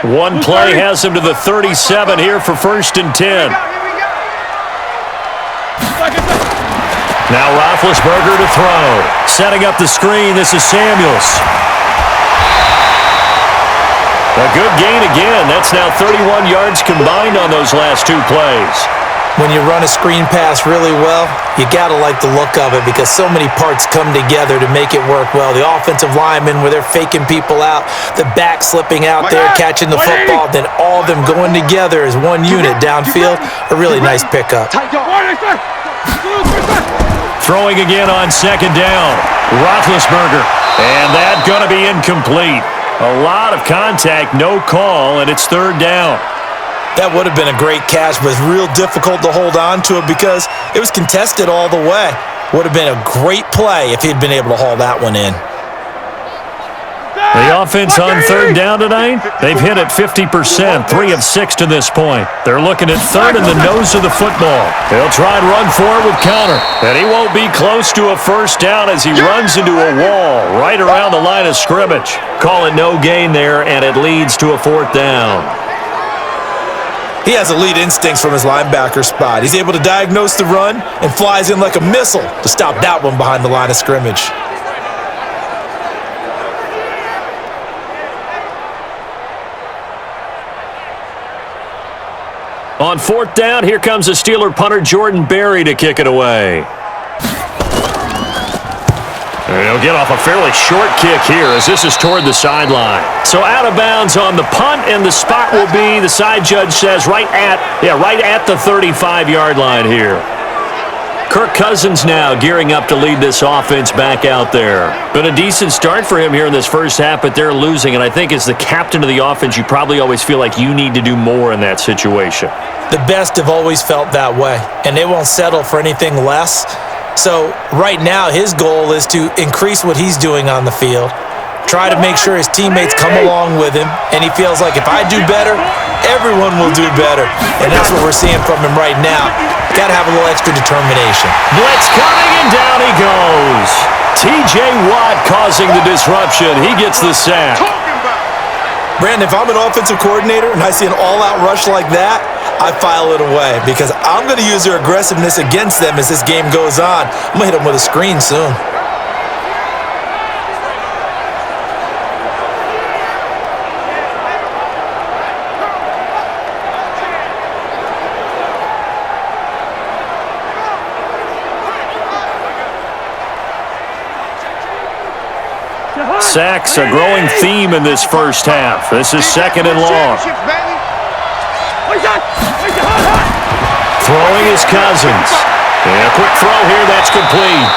One play has him to the 37 here for 1st and 10. Now Roethlisberger to throw. Setting up the screen, this is Samuels. A good gain again. That's now 31 yards combined on those last 2 plays. When you run a screen pass really well, you got to like the look of it because so many parts come together to make it work well. The offensive linemen, where they're faking people out, the back slipping out there, catching the football, then all of them going together as one unit downfield. A really nice pickup. Throwing again on 2nd down. Roethlisberger. And that's going to be incomplete. A lot of contact, no call, and it's 3rd down. That would have been a great catch, but it's real difficult to hold on to it because it was contested all the way. Would have been a great play if he'd been able to haul that one in. The offense on 3rd down tonight, they've hit it 50%, 3 of 6 to this point. They're looking at 3rd in the nose of the football. They'll try and run forward with Conner, and he won't be close to a 1st down as he runs into a wall right around the line of scrimmage. Call it no gain there, and it leads to a 4th down. He has elite instincts from his linebacker spot. He's able to diagnose the run and flies in like a missile to stop that one behind the line of scrimmage. On 4th down, here comes the Steeler punter Jordan Berry to kick it away. He'll get off a fairly short kick here as this is toward the sideline. So out of bounds on the punt, and the spot will be, the side judge says, right at the 35-yard line here. Kirk Cousins now gearing up to lead this offense back out there. Been a decent start for him here in this first half, but they're losing, and I think as the captain of the offense, you probably always feel like you need to do more in that situation. The best have always felt that way, and they won't settle for anything less. So right now, his goal is to increase what he's doing on the field, try to make sure his teammates come along with him, and he feels like if I do better, everyone will do better. And that's what we're seeing from him right now. Got to have a little extra determination. Blitz coming, and down he goes. T.J. Watt causing the disruption. He gets the sack. Brandon, if I'm an offensive coordinator and I see an all-out rush like that, I file it away because I'm going to use their aggressiveness against them as this game goes on. I'm going to hit them with a screen soon. Sacks, a growing theme in this first half. This is second and long. Throwing is Cousins. And a quick throw here, that's complete.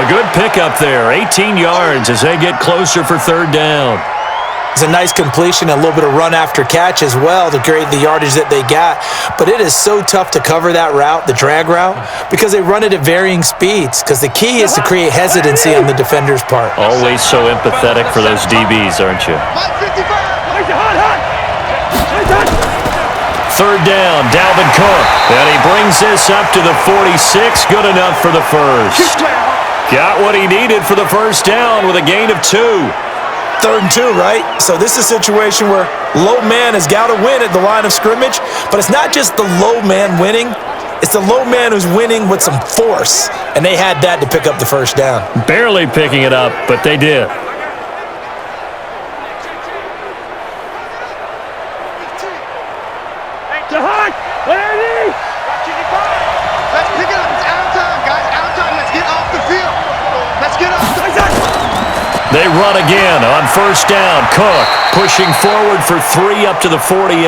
A good pickup there, 18 yards as they get closer for third down. It's a nice completion, a little bit of run after catch as well to create the yardage that they got. But it is so tough to cover that route, the drag route, because they run it at varying speeds. Because the key is to create hesitancy on the defender's part. Always so empathetic for those DBs, aren't you? Third down, Dalvin Cook. And he brings this up to the 46. Good enough for the first. Got what he needed for the first down with a gain of 2. 3rd and 2, right? So this is a situation where low man has got to win at the line of scrimmage, but it's not just the low man winning. It's the low man who's winning with some force, and they had that to pick up the first down. Barely picking it up, but they did. Let's pick it up. It's out of time, guys. Out of time. Let's get off the field. Let's get off the field. They run again on first down. Cook pushing forward for 3 up to the 48.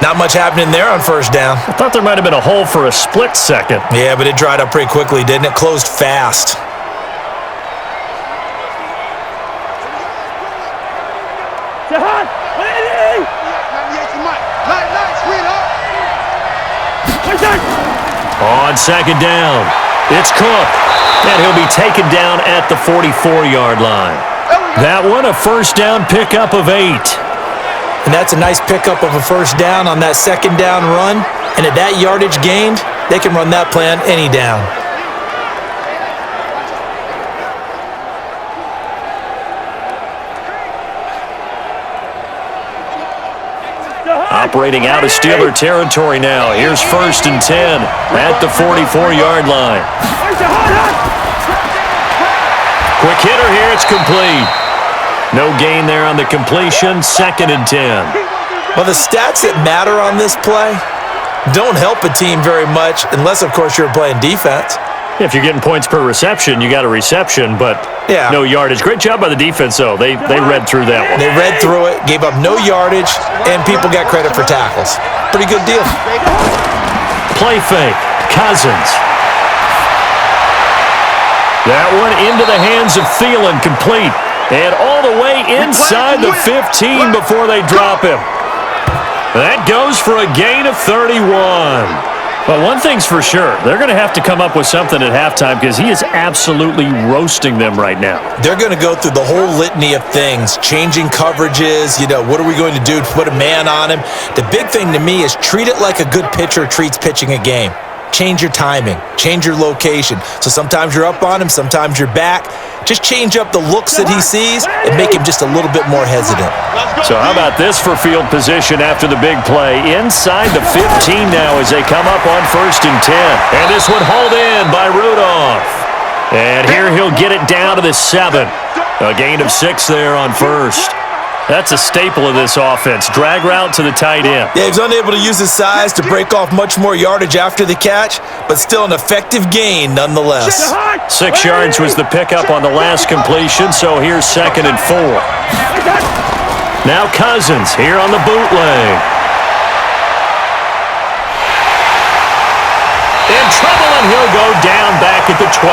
Not much happening there on first down. I thought there might have been a hole for a split second. Yeah, but it dried up pretty quickly, didn't it? Closed fast. On second down, it's Cook. And he'll be taken down at the 44-yard line. That one, a first down pickup of 8. And that's a nice pickup of a first down on that second down run. And at that yardage gained, they can run that play on any down. Operating out of Steeler territory now. Here's 1st and 10 at the 44-yard line. Quick hitter here, it's complete. No gain there on the completion, 2nd and 10. Well, the stats that matter on this play don't help a team very much unless, of course, you're playing defense. If you're getting points per reception, you got a reception, but no yardage. Great job by the defense, though. They read through that one. They read through it, gave up no yardage, and people got credit for tackles. Pretty good deal. Play fake, Cousins. That one into the hands of Thielen, complete. And all the way inside the 15 before they drop him. That goes for a gain of 31. But one thing's for sure, they're going to have to come up with something at halftime because he is absolutely roasting them right now. They're going to go through the whole litany of things, changing coverages, what are we going to do to put a man on him? The big thing to me is treat it like a good pitcher treats pitching a game. Change your timing, change your location. So sometimes you're up on him, sometimes you're back. Just change up the looks that he sees and make him just a little bit more hesitant. So how about this for field position after the big play? Inside the 15 now as they come up on 1st and 10. And this one hauled in by Rudolph. And here he'll get it down to the 7. A gain of 6 there on 1st. That's a staple of this offense. Drag route to the tight end. Yeah, he was unable to use his size to break off much more yardage after the catch, but still an effective gain nonetheless. 6 yards was the pickup on the last completion, so here's 2nd and 4. Now Cousins here on the bootleg. In trouble, and he'll go down back at the 12.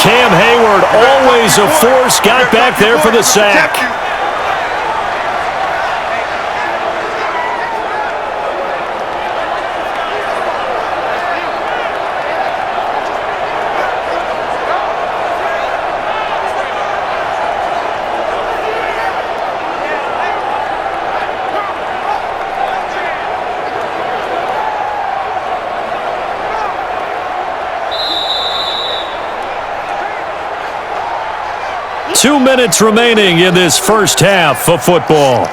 Cam Hayward, always a force, got back there for the sack. Two minutes remaining in this first half of football.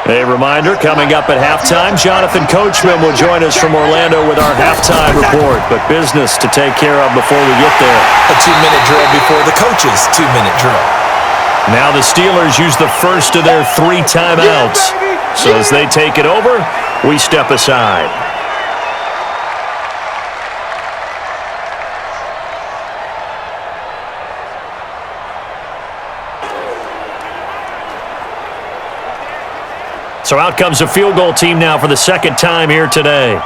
A reminder, coming up at halftime, Jonathan Coachman will join us from Orlando with our halftime report, but business to take care of before we get there. A 2-minute drill before the coach's 2-minute drill. Now the Steelers use the first of their 3 timeouts. So as they take it over, we step aside. So out comes a field goal team now for the 2nd time here today.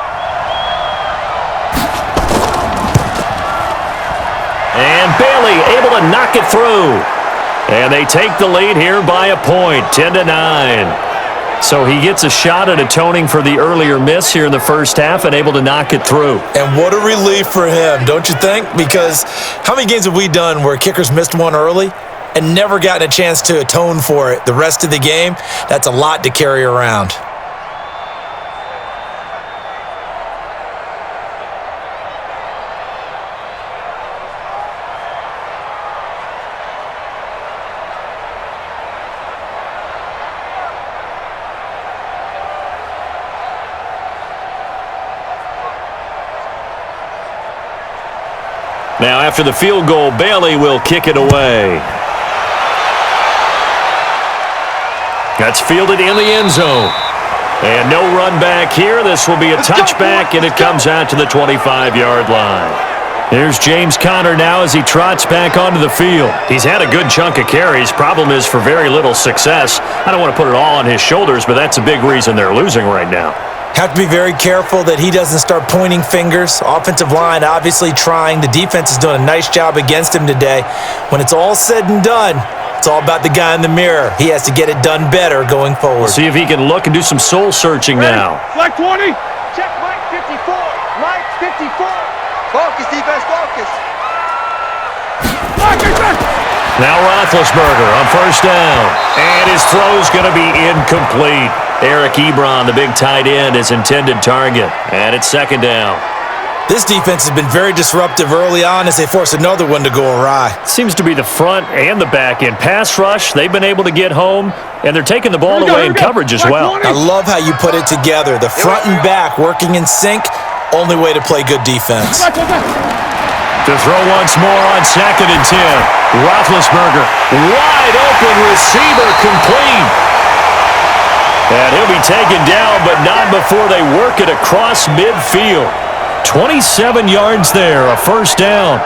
And Bailey able to knock it through. And they take the lead here by a point, 10-9. So he gets a shot at atoning for the earlier miss here in the first half and able to knock it through. And what a relief for him, don't you think? Because how many games have we done where kickers missed one early and never gotten a chance to atone for it the rest of the game? That's a lot to carry around. Now after the field goal, Bailey will kick it away. That's fielded in the end zone. And no run back here. This will be a touchback, and it comes out to the 25-yard line. Here's James Conner now as he trots back onto the field. He's had a good chunk of carries. Problem is for very little success. I don't want to put it all on his shoulders, but that's a big reason they're losing right now. Have to be very careful that he doesn't start pointing fingers. Offensive line obviously trying. The defense is doing a nice job against him today. When it's all said and done, it's all about the guy in the mirror. He has to get it done better going forward. See if he can look and do some soul searching now. Flag 20. Check Mike 54. Mike 54. Focus, defense, focus. Now Roethlisberger on first down. And his throw's going to be incomplete. Eric Ebron, the big tight end, is intended target. And it's 2nd down. This defense has been very disruptive early on as they force another one to go awry. Seems to be the front and the back end. Pass rush, they've been able to get home, and they're taking the ball away in coverage as well. I love how you put it together. The front and back working in sync, only way to play good defense. To throw once more on 2nd and 10. Roethlisberger, wide open receiver, complete. And he'll be taken down, but not before they work it across midfield. 27 yards there, a first down.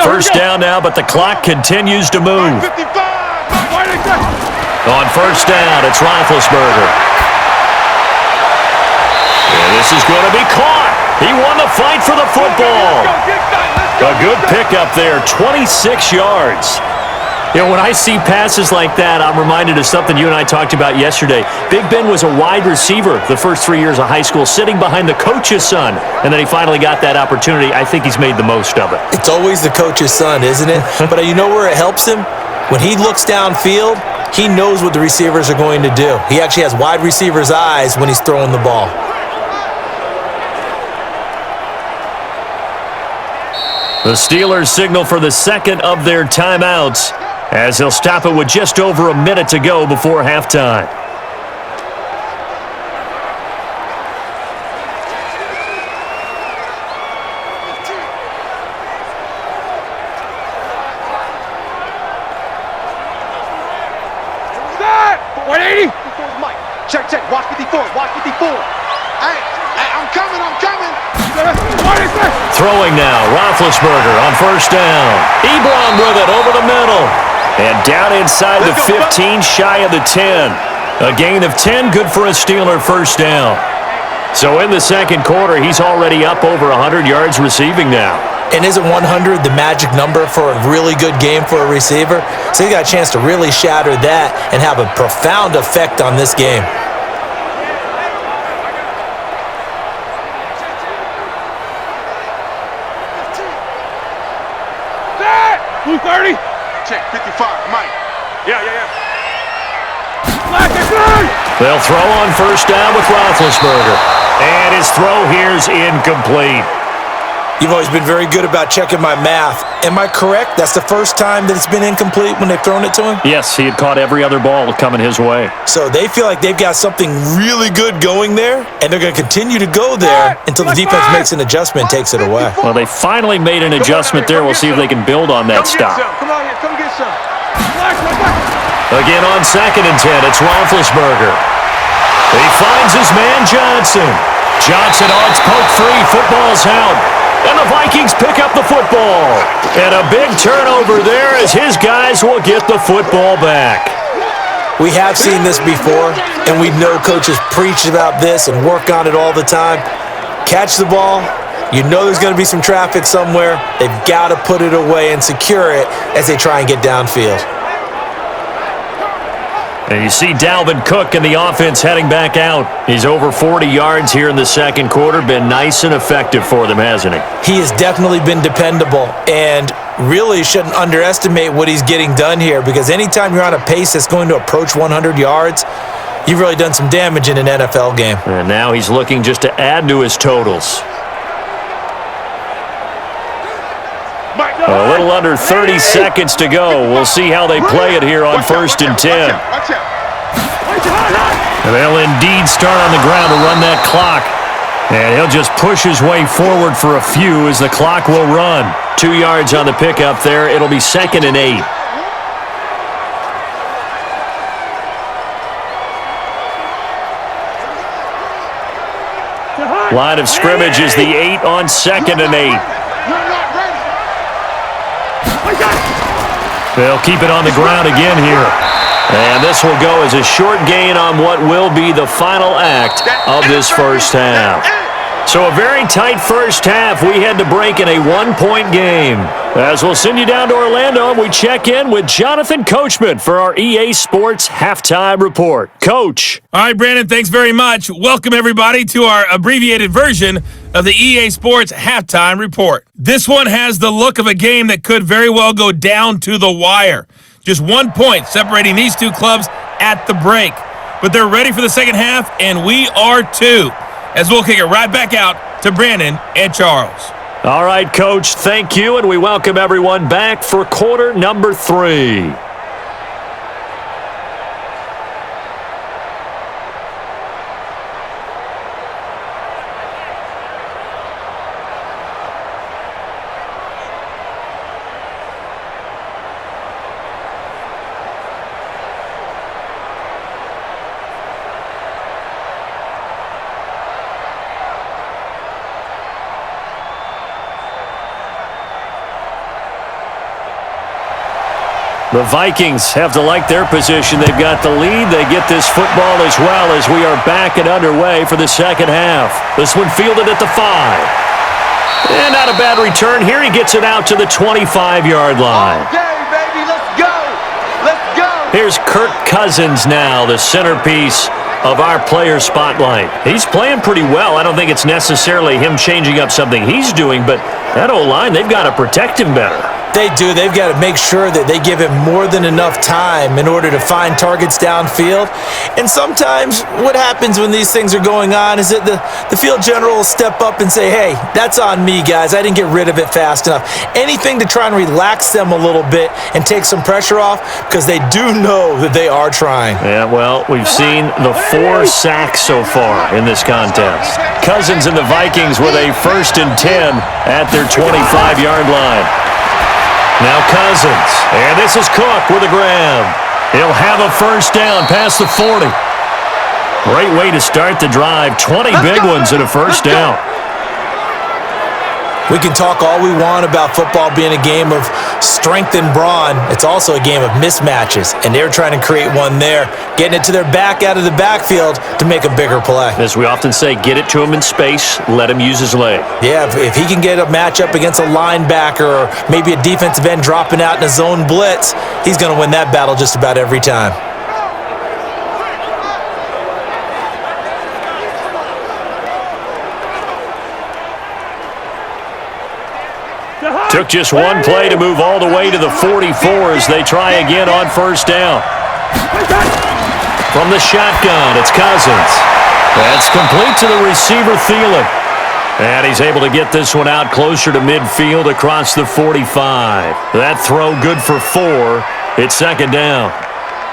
First down now, but the clock continues to move. On first down, it's Roethlisberger. And this is going to be caught. He won the fight for the football. A good pickup there, 26 yards. You know, when I see passes like that, I'm reminded of something you and I talked about yesterday. Big Ben was a wide receiver the first 3 years of high school, sitting behind the coach's son, and then he finally got that opportunity. I think he's made the most of it. It's always the coach's son, isn't it? But you know where it helps him? When he looks downfield, he knows what the receivers are going to do. He actually has wide receivers' eyes when he's throwing the ball. The Steelers signal for the 2nd of their timeouts as they'll stop it with just over a minute to go before halftime. Check, check. Watch 54. Watch 54. Hey, I'm coming. What is that? Throwing now. Roethlisberger on first down. Ebron with it over the middle. And down inside the 15, shy of the 10. A gain of 10, good for a Steeler first down. So in the second quarter, he's already up over 100 yards receiving now. And isn't 100 the magic number for a really good game for a receiver? So he got a chance to really shatter that and have a profound effect on this game. Blue 30. Check 55. Mike. Yeah. They'll throw on first down with Roethlisberger. And his throw here's incomplete. You've always been very good about checking my math. Am I correct? That's the first time that it's been incomplete when they've thrown it to him? Yes, he had caught every other ball coming his way. So they feel like they've got something really good going there, and they're going to continue to go there until the defense makes an adjustment and takes it away. Well, they finally made an adjustment there. We'll see if they can build on that stop. Come on here. Come get some. Again on 2nd and 10, it's Roethlisberger. He finds his man Johnson. Johnson, it's poke free. Football's out. And the Vikings pick up the football. And a big turnover there as his guys will get the football back. We have seen this before, and we know coaches preach about this and work on it all the time. Catch the ball. You know there's going to be some traffic somewhere. They've got to put it away and secure it as they try and get downfield. And you see Dalvin Cook in the offense heading back out. He's over 40 yards here in the second quarter. Been nice and effective for them, hasn't he? He has definitely been dependable, and really shouldn't underestimate what he's getting done here, because anytime you're on a pace that's going to approach 100 yards, you've really done some damage in an NFL game. And now he's looking just to add to his totals. A little under 30 seconds to go. We'll see how they play it here on 1st and 10. They'll indeed start on the ground to run that clock. And he'll just push his way forward for a few as the clock will run. 2 yards on the pickup there. It'll be 2nd and 8. Line of scrimmage is the 8 on 2nd and 8. They'll keep it on the ground again here. And this will go as a short gain on what will be the final act of this first half. So a very tight first half. We had to break in a 1-point game. As we'll send you down to Orlando, and we check in with Jonathan Coachman for our EA Sports Halftime Report. Coach. All right, Brandon, thanks very much. Welcome, everybody, to our abbreviated version of the EA Sports Halftime Report. This one has the look of a game that could very well go down to the wire. Just 1 point separating these two clubs at the break. But they're ready for the second half, and we are too, as we'll kick it right back out to Brandon and Charles. All right, Coach, thank you, and we welcome everyone back for quarter number 3. The Vikings have to like their position. They've got the lead. They get this football as well as we are back and underway for the second half. This one fielded at the 5. And not a bad return here. He gets it out to the 25-yard line. Okay, baby, let's go. Let's go. Here's Kirk Cousins now, the centerpiece of our player spotlight. He's playing pretty well. I don't think it's necessarily him changing up something he's doing, but that O-line, they've got to protect him better. They do. They've got to make sure that they give him more than enough time in order to find targets downfield. And sometimes what happens when these things are going on is that the field general will step up and say, hey, that's on me, guys. I didn't get rid of it fast enough. Anything to try and relax them a little bit and take some pressure off, because they do know that they are trying. Yeah, well, we've seen the 4 sacks so far in this contest. Cousins and the Vikings with a 1st and 10 at their 25-yard line. Now Cousins, and this is Cook with a grab. He'll have a 1st down past the 40. Great way to start the drive. 20 big ones and a 1st down. We can talk all we want about football being a game of strength and brawn. It's also a game of mismatches, and they're trying to create one there, getting it to their back out of the backfield to make a bigger play. As we often say, get it to him in space, let him use his leg. Yeah, if he can get a matchup against a linebacker or maybe a defensive end dropping out in a zone blitz, he's going to win that battle just about every time. Took just one play to move all the way to the 44 as they try again on 1st down. From the shotgun, it's Cousins. That's complete to the receiver, Thielen. And he's able to get this one out closer to midfield across the 45. That throw good for 4. It's 2nd down.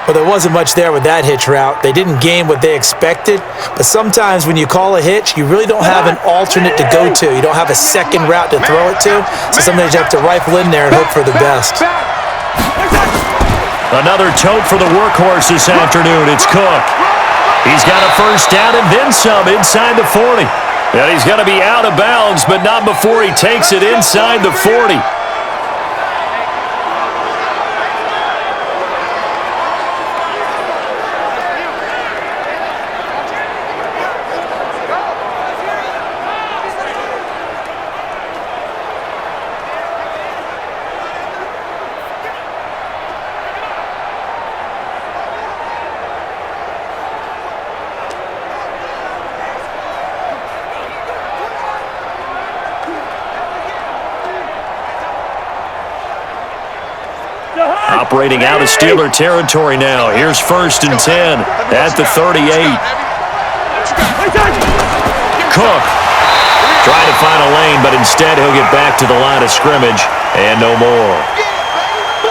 Well, there wasn't much there with that hitch route. They didn't gain what they expected, but sometimes when you call a hitch, you really don't have an alternate to go to. You don't have a second route to throw it to, so sometimes you have to rifle in there and hope for the best. Another tote for the workhorse this afternoon. It's Cook. He's got a 1st down and then some inside the 40. And he's going to be out of bounds, but not before he takes it inside the 40. Operating out of Steeler territory now. Here's 1st and 10 at the 38. Cook trying to find a lane, but instead he'll get back to the line of scrimmage and no more.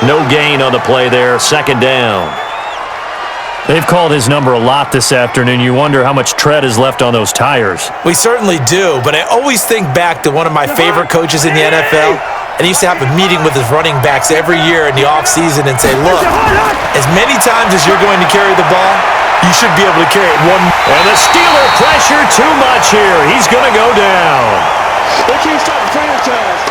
No gain on the play there. 2nd down. They've called his number a lot this afternoon. You wonder how much tread is left on those tires. We certainly do, but I always think back to one of my favorite coaches in the NFL. And he used to have a meeting with his running backs every year in the offseason and say, look, as many times as you're going to carry the ball, you should be able to carry it one. And the Steeler pressure too much here. He's going to go down. They can't stop the franchise.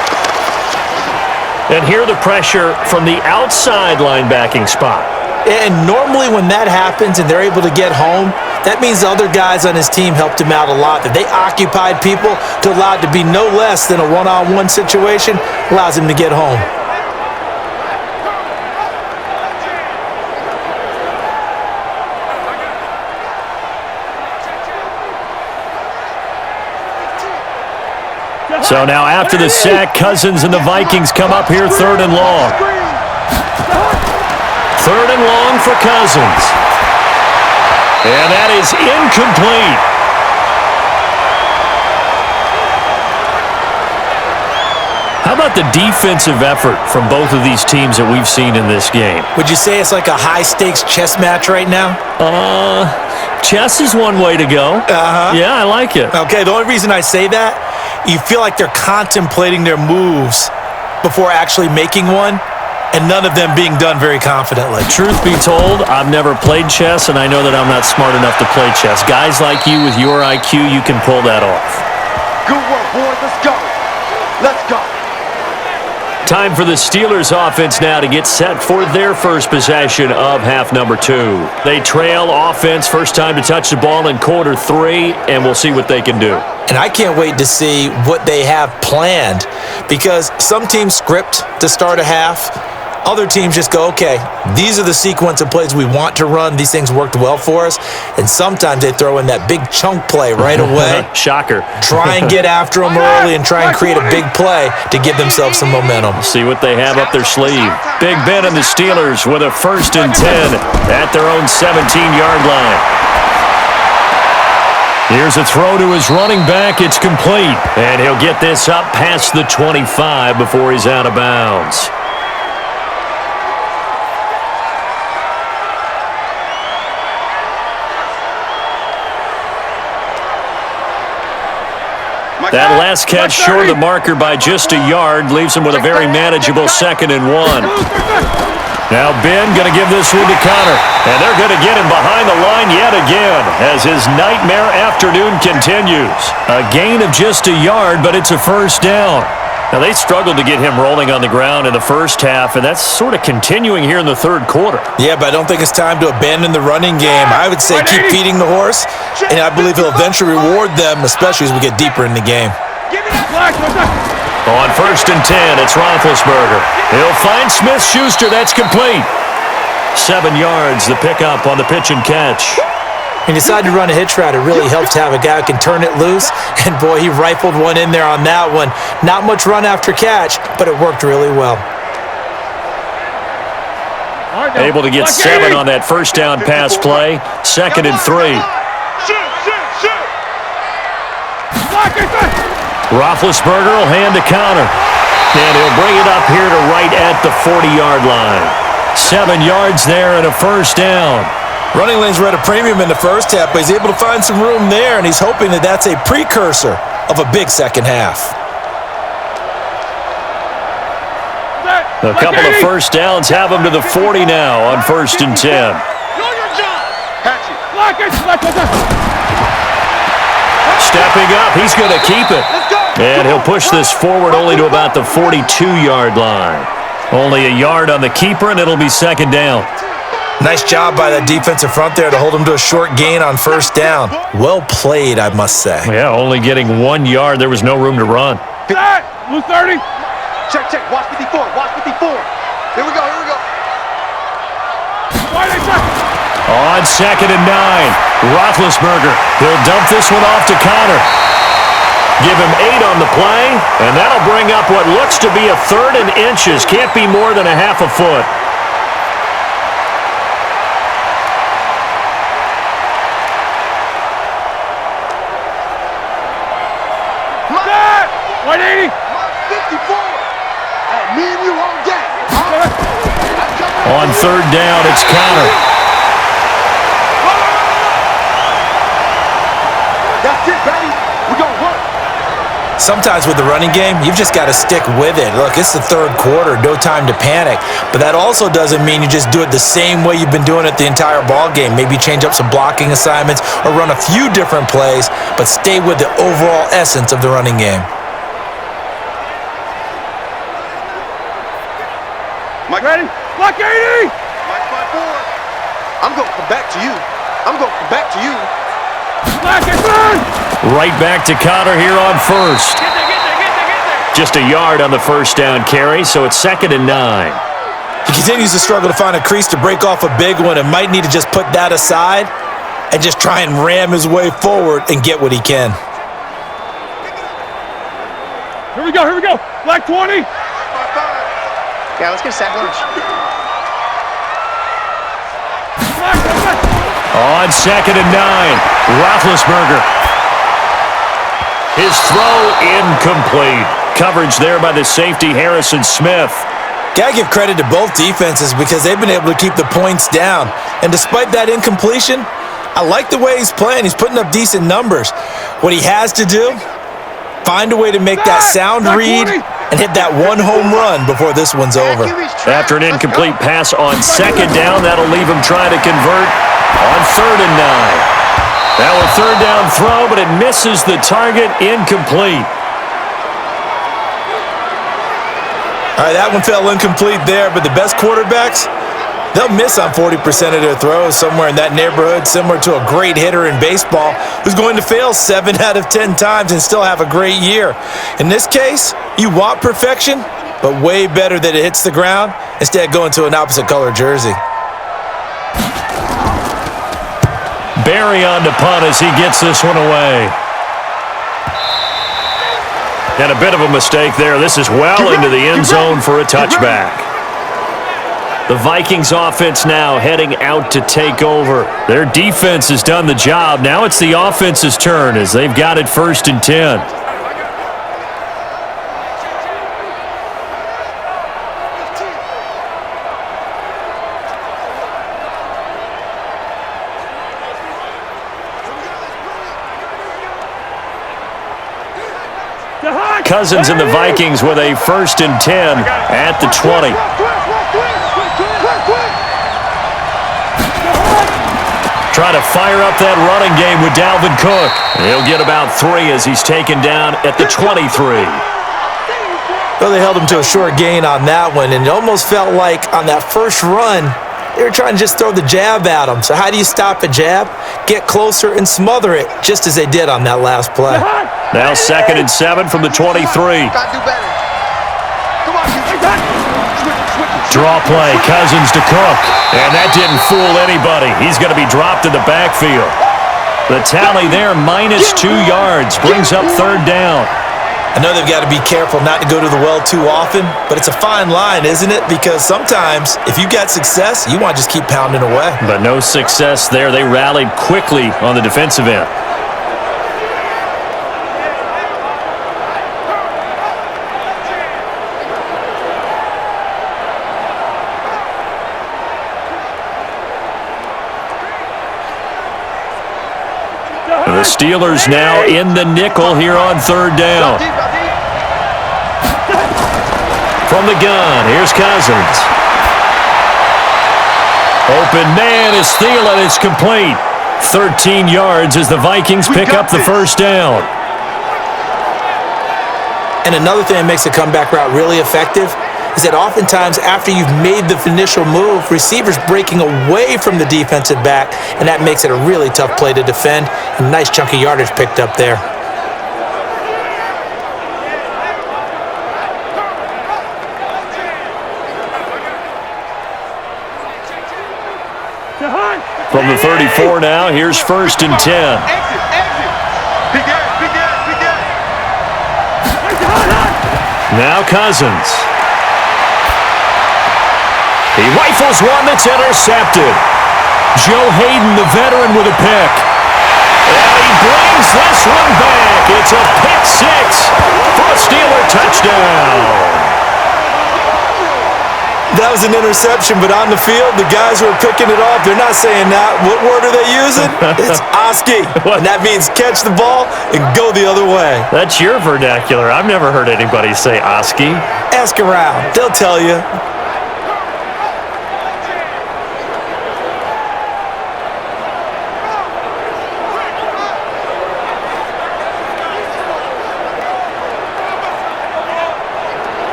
And here the pressure from the outside linebacking spot. And normally when that happens and they're able to get home, that means the other guys on his team helped him out a lot. That they occupied people to allow it to be no less than a one-on-one situation, allows him to get home. So now after the sack, Cousins and the Vikings come up here 3rd and long. 3rd and long for Cousins. And that is incomplete. How about the defensive effort from both of these teams that we've seen in this game? Would you say it's like a high-stakes chess match right now? Chess is one way to go. Yeah, I like it. Okay, the only reason I say that, you feel like they're contemplating their moves before actually making one, and none of them being done very confidently. Truth be told, I've never played chess, and I know that I'm not smart enough to play chess. Guys like you with your IQ, you can pull that off. Good work, boys. Let's go. Let's go. Time for the Steelers offense now to get set for their first possession of half number 2. They trail offense, first time to touch the ball in quarter 3, and we'll see what they can do. And I can't wait to see what they have planned, because some teams script to start a half. Other teams just go, okay, these are the sequence of plays we want to run. These things worked well for us. And sometimes they throw in that big chunk play right away. Shocker. Try and get after them early and try and create a big play to give themselves some momentum. See what they have up their sleeve. Big Ben and the Steelers with a 1st and 10 at their own 17-yard line. Here's a throw to his running back. It's complete. And he'll get this up past the 25 before he's out of bounds. That last catch short of the marker by just a yard leaves him with a very manageable 2nd and 1. Now Ben going to give this one to Connor, and they're going to get him behind the line yet again as his nightmare afternoon continues. A gain of just a yard, but it's a 1st down. Now they struggled to get him rolling on the ground in the first half, and that's sort of continuing here in the 3rd quarter. Yeah, but I don't think it's time to abandon the running game. I would say keep feeding the horse, and I believe he'll eventually reward them, especially as we get deeper in the game. On 1st and 10, it's Roethlisberger. He'll find Smith-Schuster. That's complete. 7 yards, the pickup on the pitch and catch. He decided to run a hitch route. It really helps to have a guy who can turn it loose. And, boy, he rifled one in there on that one. Not much run after catch, but it worked really well. Able to get 7 on that 1st down pass play. 2nd and 3. Roethlisberger will hand to Connor. And he'll bring it up here to right at the 40-yard line. 7 yards there and a 1st down. Running lanes were at a premium in the first half, but he's able to find some room there, and he's hoping that that's a precursor of a big second half. A couple of 1st downs have him to the 40 now on 1st and 10. Stepping up, he's going to keep it. And he'll push this forward only to about the 42-yard line. Only a yard on the keeper, and it'll be 2nd down. Nice job by that defensive front there to hold him to a short gain on 1st down. Well played, I must say. Yeah, only getting 1 yard. There was no room to run. Blue 30. Check. Watch 54. Watch 54. Here we go. On 2nd and 9, Roethlisberger. He'll dump this one off to Connor. Give him 8 on the play, and that'll bring up what looks to be a 3rd and inches. Can't be more than a half a foot. On 3rd down, it's Connor. That's it, baby. We're going to work. Sometimes with the running game, you've just got to stick with it. Look, it's the 3rd quarter, no time to panic. But that also doesn't mean you just do it the same way you've been doing it the entire ball game. Maybe change up some blocking assignments or run a few different plays, but stay with the overall essence of the running game. Mike, ready? Block 80! Mike, 5-4. I'm going to come back to you. Right back to Connor here on 1st. Just a yard on the 1st down carry, so it's 2nd and 9. He continues to struggle to find a crease to break off a big one and might need to just put that aside and just try and ram his way forward and get what he can. Here we go. Black 20. Yeah, let's get a sack lunch. On 2nd and 9, Roethlisberger. His throw incomplete. Coverage there by the safety, Harrison Smith. Gotta give credit to both defenses because they've been able to keep the points down. And despite that incompletion, I like the way he's playing. He's putting up decent numbers. What he has to do, find a way to make that sound read and hit that one home run before this one's over. After an incomplete pass on 2nd down, that'll leave him trying to convert on 3rd and 9. Now a 3rd down throw, but it misses the target, incomplete. All right, that one fell incomplete there, but the best quarterbacks, they'll miss on 40% of their throws somewhere in that neighborhood, similar to a great hitter in baseball who's going to fail 7 out of 10 times and still have a great year. In this case, you want perfection, but way better that it hits the ground instead of going to an opposite color jersey. Barry on to punt as he gets this one away. And a bit of a mistake there. This is well into the end zone for a touchback. The Vikings offense now heading out to take over. Their defense has done the job. Now it's the offense's turn as they've got it 1st and 10. Cousins and the Vikings with a 1st and 10 at the 20. Try to fire up that running game with Dalvin Cook. He'll get about 3 as he's taken down at the 23. Well, they held him to a short gain on that one, and it almost felt like on that first run, they were trying to just throw the jab at him. So how do you stop a jab? Get closer and smother it, just as they did on that last play. Now 2nd and 7 from the 23. Draw play, Cousins to Cook. And that didn't fool anybody. He's going to be dropped in the backfield. The tally there, -2 yards, brings up 3rd down. I know they've got to be careful not to go to the well too often, but it's a fine line, isn't it? Because sometimes, if you got success, you want to just keep pounding away. But no success there. They rallied quickly on the defensive end. The Steelers now in the nickel here on 3rd down. From the gun, here's Cousins. Open man is Thielen. It's complete. 13 yards as the Vikings pick up the 1st down. And another thing that makes the comeback route really effective is that oftentimes after you've made the initial move, receivers breaking away from the defensive back, and that makes it a really tough play to defend. A nice chunk of yardage picked up there. From the 34 now, here's 1st and 10. Now Cousins. He rifles one that's intercepted. Joe Hayden, the veteran, with a pick. And he brings this one back. It's a pick 6 for a Steeler touchdown. That was an interception, but on the field, the guys who are picking it off, they're not saying that. What word are they using? It's Oski. And that means catch the ball and go the other way. That's your vernacular. I've never heard anybody say Oski. Ask around. They'll tell you.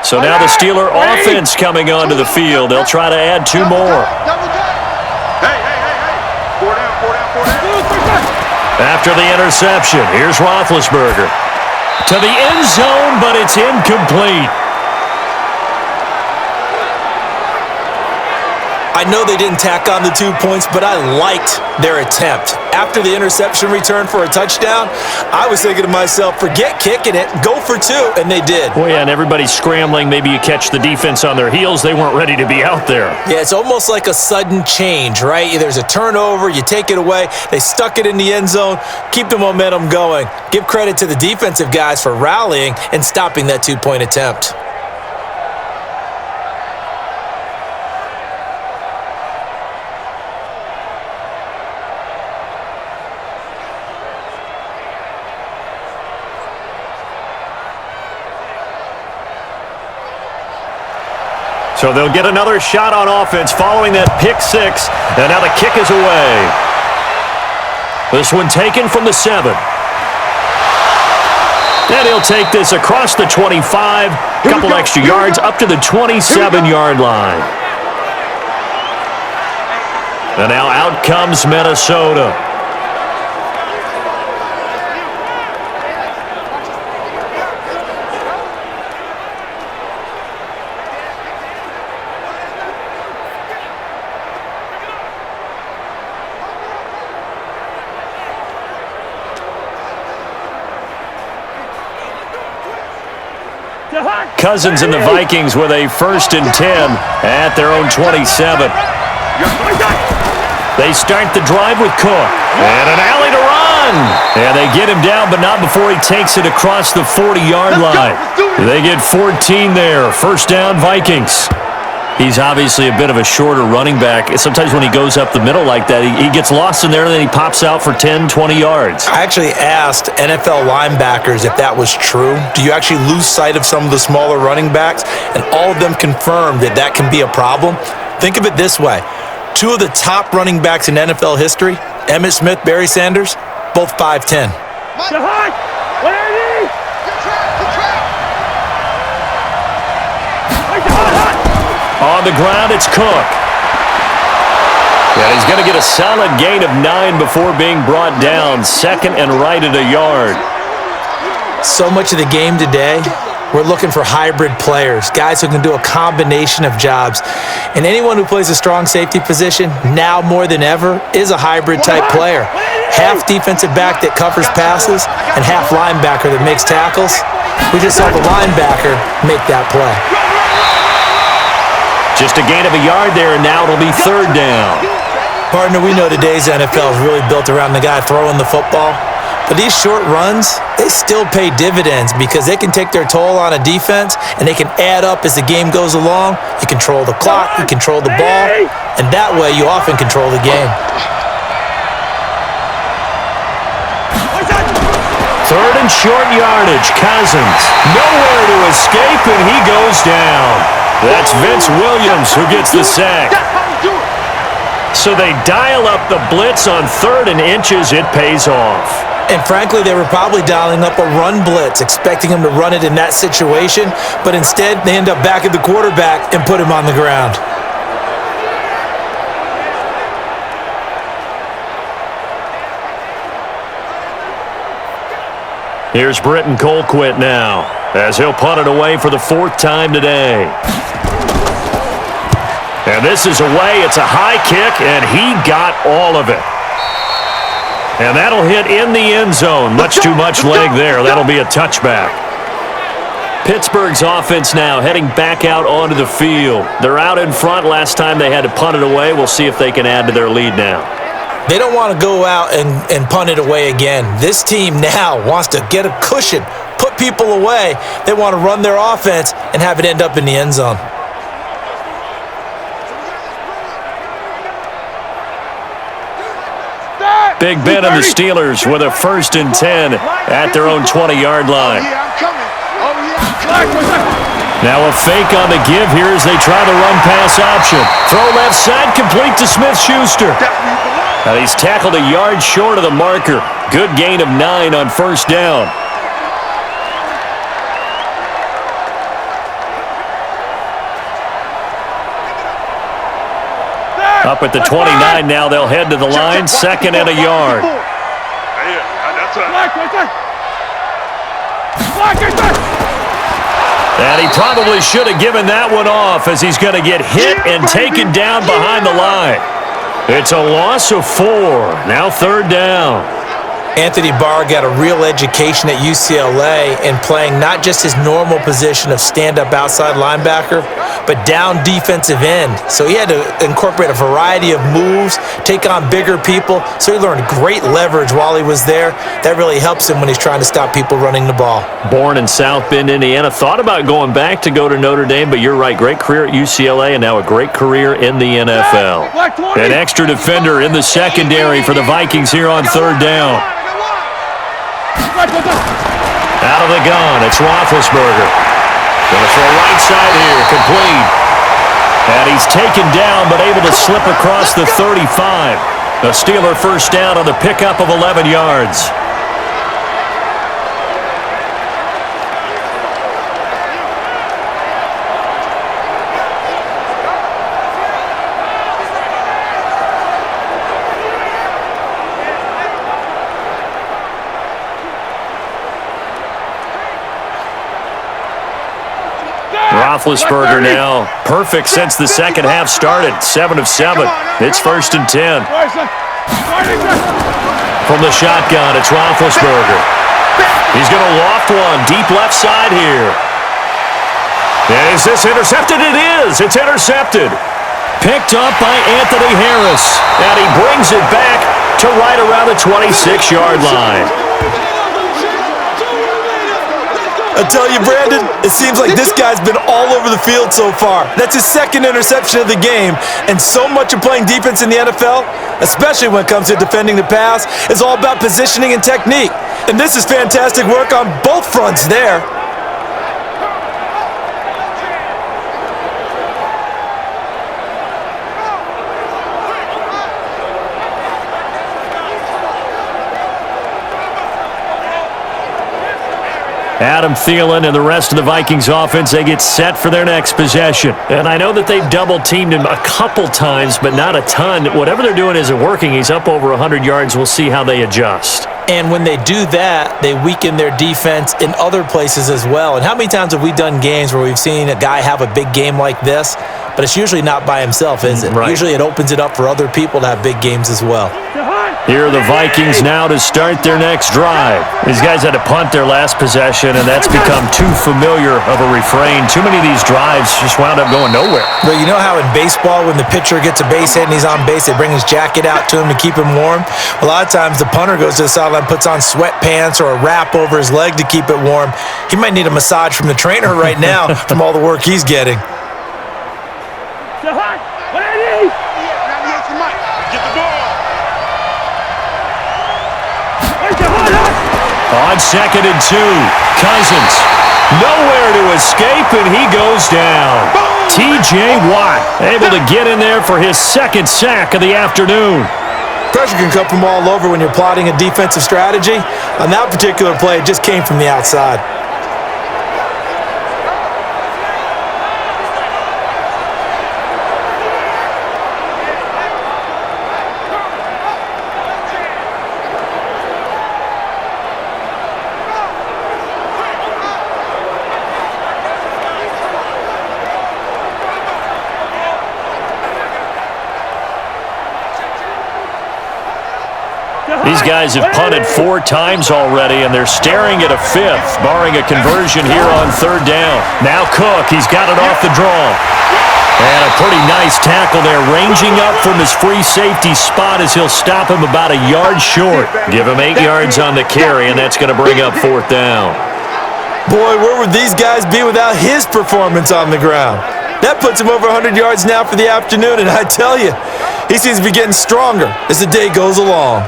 So now the Steeler offense coming onto the field. They'll try to add 2 more. Hey. 4 down. After the interception, here's Roethlisberger. To the end zone, but it's incomplete. I know they didn't tack on the 2 points, but I liked their attempt. After the interception return for a touchdown, I was thinking to myself, forget kicking it, go for 2, and they did. Well, yeah, and everybody's scrambling. Maybe you catch the defense on their heels. They weren't ready to be out there. Yeah, it's almost like a sudden change, right? There's a turnover, you take it away, they stuck it in the end zone, keep the momentum going. Give credit to the defensive guys for rallying and stopping that 2-point attempt. So they'll get another shot on offense following that pick six. And now the kick is away. This one taken from the 7. And he'll take this across the 25. Couple extra yards up to the 27-yard line. And now out comes Minnesota. Cousins and the Vikings with a 1st and 10 at their own 27. They start the drive with Cook. And an alley to run. And they get him down, but not before he takes it across the 40-yard line. They get 14 there. 1st down, Vikings. He's obviously a bit of a shorter running back. Sometimes when he goes up the middle like that, he gets lost in there, and then he pops out for 10, 20 yards. I actually asked NFL linebackers if that was true. Do you actually lose sight of some of the smaller running backs? And all of them confirmed that that can be a problem. Think of it this way. 2 of the top running backs in NFL history, Emmitt Smith, Barry Sanders, both 5'10". On the ground, it's Cook. And he's going to get a solid gain of 9 before being brought down. 2nd and right at a yard. So much of the game today, we're looking for hybrid players, guys who can do a combination of jobs. And anyone who plays a strong safety position, now more than ever, is a hybrid-type player. Half defensive back that covers passes and half linebacker that makes tackles. We just saw the linebacker make that play. Just a gain of a yard there, and now it'll be 3rd down. Partner, we know today's NFL is really built around the guy throwing the football. But these short runs, they still pay dividends because they can take their toll on a defense, and they can add up as the game goes along. You control the clock, you control the ball, and that way you often control the game. 3rd and short yardage. Cousins nowhere to escape, and he goes down. That's Vince Williams who gets the sack. So they dial up the blitz on 3rd and inches. It pays off. And frankly, they were probably dialing up a run blitz, expecting him to run it in that situation, but instead they end up back at the quarterback and put him on the ground. Here's Britton Colquitt now, as he'll punt it away for the 4th time today. And this is away. It's a high kick, and he got all of it. And that'll hit in the end zone. Much too much leg there. That'll be a touchback. Pittsburgh's offense now heading back out onto the field. They're out in front. Last time they had to punt it away. We'll see if they can add to their lead now. They don't want to go out and punt it away again. This team now wants to get a cushion, put people away. They want to run their offense and have it end up in the end zone. Big Ben and the Steelers with a 1st and 10 at their own 20-yard line. Now a fake on the give here as they try the run-pass option. Throw left side, complete to Smith-Schuster. Now he's tackled a yard short of the marker. Good gain of 9 on 1st down. Up at the 29 now, they'll head to the line, 2nd and a yard. And he probably should have given that one off as he's going to get hit and taken down behind the line. It's a loss of 4. Now 3rd down. Anthony Barr got a real education at UCLA in playing not just his normal position of stand-up outside linebacker, but down defensive end. So he had to incorporate a variety of moves, take on bigger people. So he learned great leverage while he was there. That really helps him when he's trying to stop people running the ball. Born in South Bend, Indiana. Thought about going back to go to Notre Dame, but you're right. Great career at UCLA and now a great carear in the NFL. An extra defender in the secondary for the Vikings here on 3rd down. Out of the gun, it's Roethlisberger. Going to throw right side here, complete. And he's taken down but able to slip across the 35. A Steeler first down on the pickup of 11 yards. Roethlisberger now perfect since the second half started. 7 of 7. It's 1st and 10. From the shotgun, it's Roethlisberger. He's going to loft one deep left side here. Is this intercepted? It is. It's intercepted. Picked up by Anthony Harris. And he brings it back to right around the 26-yard line. I tell you, Brandon, it seems like this guy's been all over the field so far. That's his second interception of the game, and so much of playing defense in the NFL, especially when it comes to defending the pass, is all about positioning and technique. And this is fantastic work on both fronts there. Adam Thielen and the rest of the Vikings offense, they get set for their next possession. And I know that they've double-teamed him a couple times, but not a ton. Whatever they're doing isn't working. He's up over 100 yards. We'll see how they adjust. And when they do that, they weaken their defense in other places as well. And how many times have we done games where we've seen a guy have a big game like this, but it's usually not by himself, is it? Right. Usually it opens it up for other people to have big games as well. Here are the Vikings now to start their next drive. These guys had to punt their last possession, and that's become too familiar of a refrain. Too many of these drives just wound up going nowhere. But you know how in baseball, when the pitcher gets a base hit and he's on base, they bring his jacket out to him to keep him warm? A lot of times the punter goes to the sideline, puts on sweatpants or a wrap over his leg to keep it warm. He might need a massage from the trainer right now from all the work he's getting. On 2nd and 2, Cousins. Nowhere to escape, and he goes down. T.J. Watt able to get in there for his second sack of the afternoon. Pressure can come from all over when you're plotting a defensive strategy. On that particular play, it just came from the outside. These guys have punted 4 times already, and they're staring at a 5th, barring a conversion here on 3rd down. Now Cook, he's got it off the draw. And a pretty nice tackle there, ranging up from his free safety spot as he'll stop him about a yard short. Give him 8 yards on the carry, and that's going to bring up 4th down. Boy, where would these guys be without his performance on the ground? That puts him over 100 yards now for the afternoon, and I tell you, he seems to be getting stronger as the day goes along.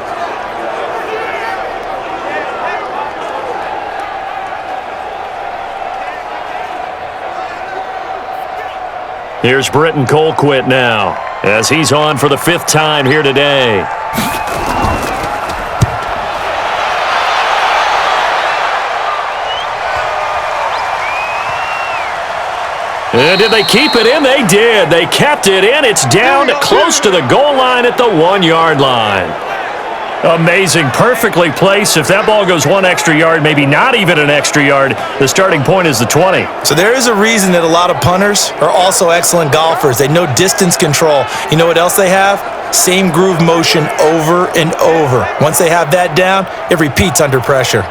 Here's Britton Colquitt now, as he's on for the 5th time here today. And did they keep it in? They did. They kept it in. It's down close to the goal line at the 1-yard line. Amazing. Perfectly placed. If that ball goes 1 extra yard, maybe not even an extra yard, the starting point is the 20. So there is a reason that a lot of punters are also excellent golfers. They know distance control. You know what else they have? Same groove motion over and over. Once they have that down, it repeats under pressure.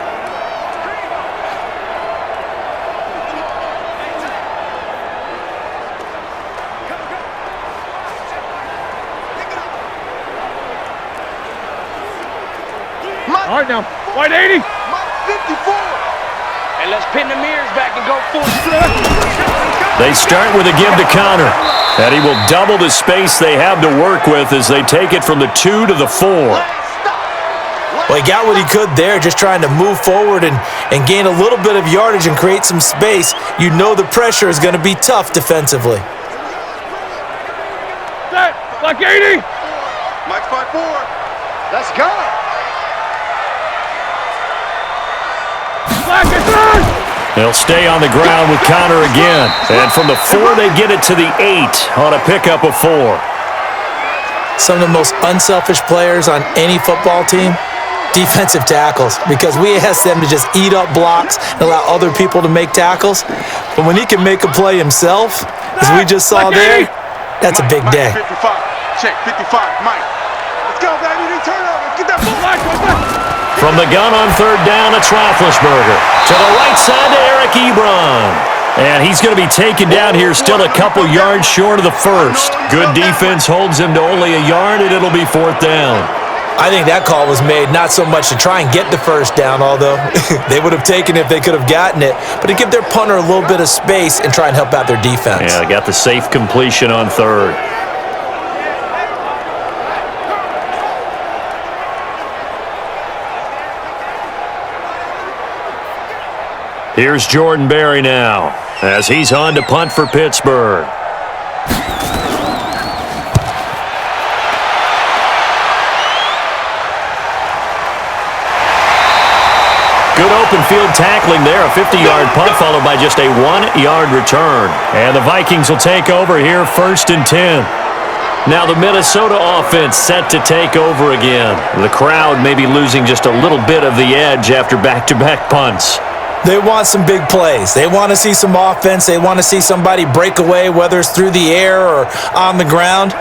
All right, now, wide 80. 54. And let's pin the mirrors back and go full strut. They start with a give to Connor. And he will double the space they have to work with as they take it from the 2 to the 4. Well, he got what he could there, just trying to move forward and gain a little bit of yardage and create some space. You know the pressure is going to be tough defensively. Like 80. Mike's 5-4. Let's go. Black is third. They'll stay on the ground with Connor again. And from the 4, they get it to the 8 on a pickup of 4. Some of the most unselfish players on any football team, defensive tackles, because we ask them to just eat up blocks and allow other people to make tackles. But when he can make a play himself, as we just saw there, that's a big day. 55. Check 55. Mike. Let's go, baby. Turn over. Get that ball. From the gun on 3rd down, it's Roethlisberger. To the right side to Eric Ebron. And he's going to be taken down here, still a couple yards short of the first. Good defense holds him to only a yard, and it'll be 4th down. I think that call was made not so much to try and get the first down, although they would have taken it if they could have gotten it, but to give their punter a little bit of space and try and help out their defense. Yeah, they got the safe completion on 3rd. Here's Jordan Berry now, as he's on to punt for Pittsburgh. Good open field tackling there, a 50-yard punt followed by just a 1-yard return. And the Vikings will take over here, 1st and 10. Now the Minnesota offense set to take over again. The crowd may be losing just a little bit of the edge after back-to-back punts. They want some big plays. They want to see some offense. They want to see somebody break away, whether it's through the air or on the ground.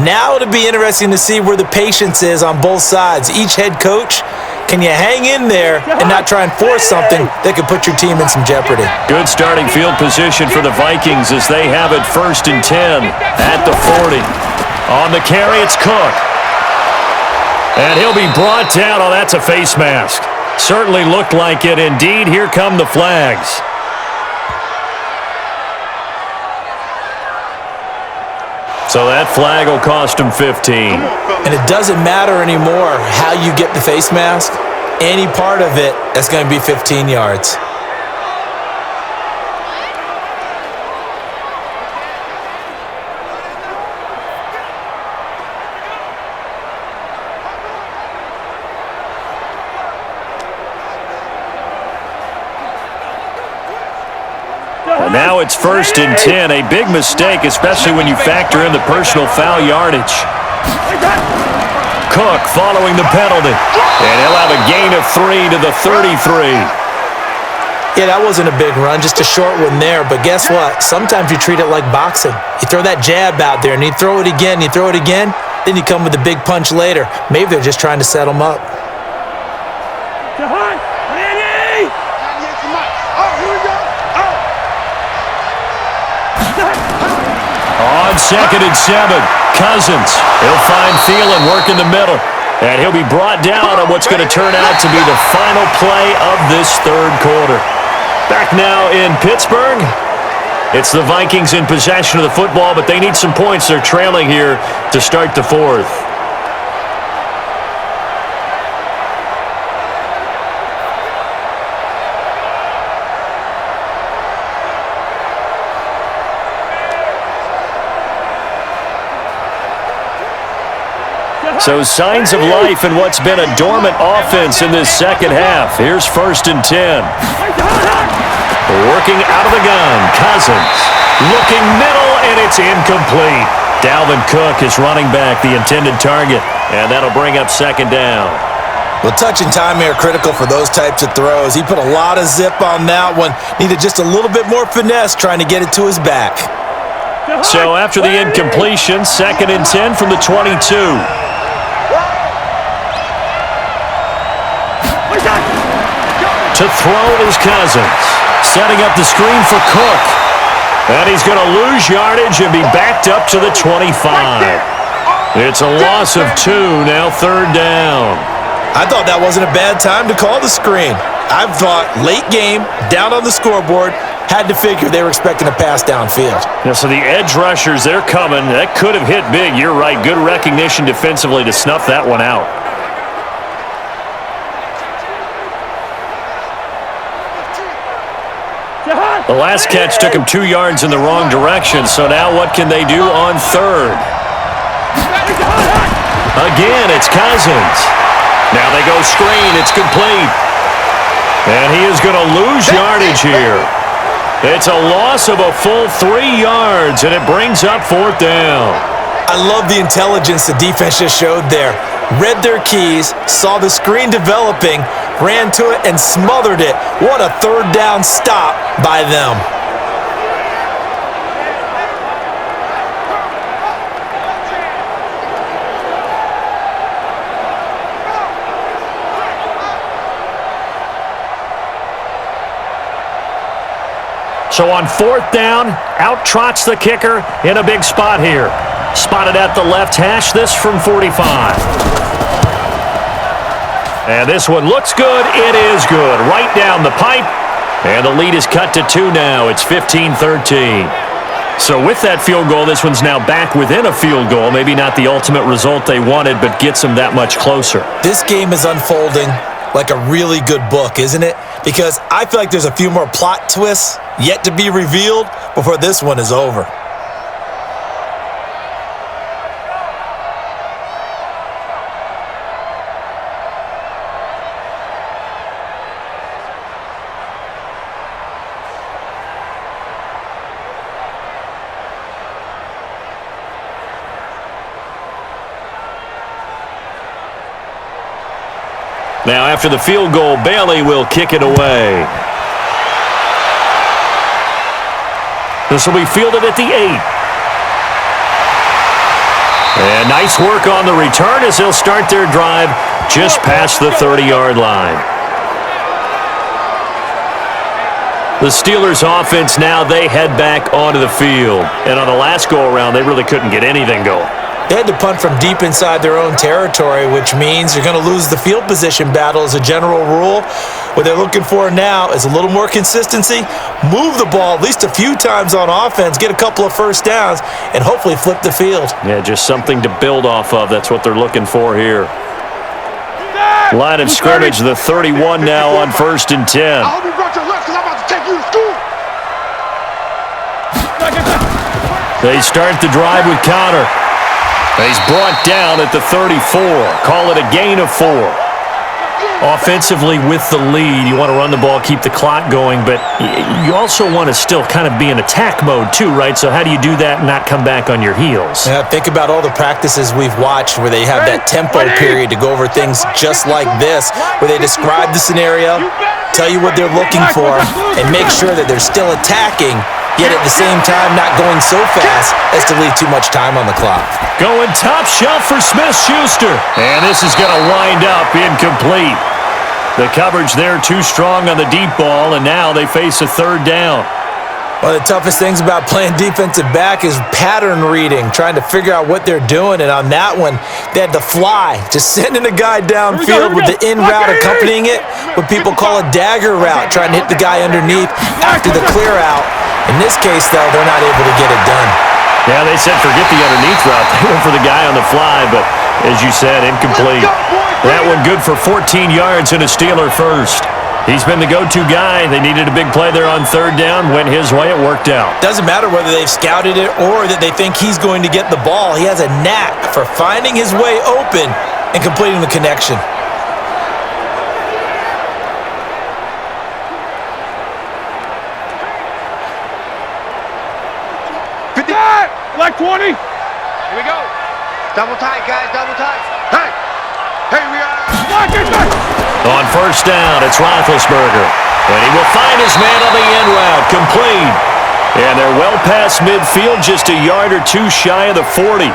Now it'll be interesting to see where the patience is on both sides. Each head coach, can you hang in there and not try and force something that could put your team in some jeopardy? Good starting field position for the Vikings as they have it 1st and 10 at the 40. On the carry, it's Cook. And he'll be brought down. Oh, that's a face mask. Certainly looked like it. Indeed, here come the flags. So that flag will cost him 15. And it doesn't matter anymore how you get the face mask. Any part of it, that's going to be 15 yards. And now it's 1st and 10. A big mistake, especially when you factor in the personal foul yardage. Cook following the penalty. And he'll have a gain of 3 to the 33. Yeah, that wasn't a big run, just a short one there. But guess what? Sometimes you treat it like boxing. You throw that jab out there, and you throw it again, you throw it again, then you come with a big punch later. Maybe they're just trying to set them up. On 2nd and 7, Cousins. He'll find Thielen work in the middle. And he'll be brought down on what's going to turn out to be the final play of this 3rd quarter. Back now in Pittsburgh. It's the Vikings in possession of the football, but they need some points. They're trailing here to start the 4th. So signs of life in what's been a dormant offense in this second half. Here's 1st and 10. Working out of the gun, Cousins. Looking middle, and it's incomplete. Dalvin Cook is running back, the intended target, and that'll bring up 2nd down. Well, touch and time are critical for those types of throws. He put a lot of zip on that one. Needed just a little bit more finesse trying to get it to his back. So after the incompletion, 2nd and 10 from the 22. To throw is Cousins. Setting up the screen for Cook. And he's going to lose yardage and be backed up to the 25. It's a loss of 2, now 3rd down. I thought that wasn't a bad time to call the screen. I thought late game, down on the scoreboard, had to figure they were expecting a pass downfield. Yeah, so the edge rushers, they're coming. That could have hit big. You're right. Good recognition defensively to snuff that one out. The last catch took him 2 yards in the wrong direction, so now what can they do on 3rd? Again, it's Cousins. Now they go screen. It's complete. And he is going to lose yardage here. It's a loss of a full 3 yards, and it brings up 4th down. I love the intelligence the defense just showed there. Read their keys, saw the screen developing, ran to it, and smothered it. What a 3rd down stop by them. So on 4th down, out trots the kicker in a big spot here. Spotted at the left hash, this from 45. And this one looks good. It is good. Right down the pipe. And the lead is cut to 2 now. It's 15-13. So with that field goal, this one's now back within a field goal. Maybe not the ultimate result they wanted, but gets them that much closer. This game is unfolding like a really good book, isn't it? Because I feel like there's a few more plot twists yet to be revealed before this one is over. Now after the field goal, Bailey will kick it away. This will be fielded at the 8. And nice work on the return as they'll start their drive just past the 30-yard line. The Steelers offense now, they head back onto the field. And on the last go-around, they really couldn't get anything going. They had to punt from deep inside their own territory, which means you're going to lose the field position battle as a general rule. What they're looking for now is a little more consistency, move the ball at least a few times on offense, get a couple of first downs, and hopefully flip the field. Yeah, just something to build off of. That's what they're looking for here. Line of scrimmage, the 31 now on 1st and 10. I hope you brought your left because I'm about to take you to school. They start the drive with Connor. He's brought down at the 34. Call it a gain of 4. Offensively with the lead, you want to run the ball, keep the clock going, but you also want to still kind of be in attack mode too, right? So how do you do that and not come back on your heels? Yeah, think about all the practices we've watched where they have that tempo period to go over things just like this, where they describe the scenario, tell you what they're looking for, and make sure that they're still attacking, yet at the same time not going so fast as to leave too much time on the clock. Going top shelf for Smith-Schuster. And this is going to wind up incomplete. The coverage there too strong on the deep ball, and now they face a 3rd down. One of the toughest things about playing defensive back is pattern reading, trying to figure out what they're doing. And on that one, they had to fly, just sending a guy downfield with the in route accompanying it, what people call a dagger route, trying to hit the guy underneath after the clear out. In this case, though, they're not able to get it done. Yeah, they said forget the underneath route. They went for the guy on the fly, but as you said, incomplete. That one good for 14 yards and a Steeler first. He's been the go-to guy. They needed a big play there on 3rd down. Went his way. It worked out. Doesn't matter whether they've scouted it or that they think he's going to get the ball. He has a knack for finding his way open and completing the connection. Like 20. Here we go. Double tight, guys. Double tight. Hey. Hey, we are. On 1st down, it's Roethlisberger. And he will find his man on the end route. Complete. And they're well past midfield, just a yard or 2 shy of the 40.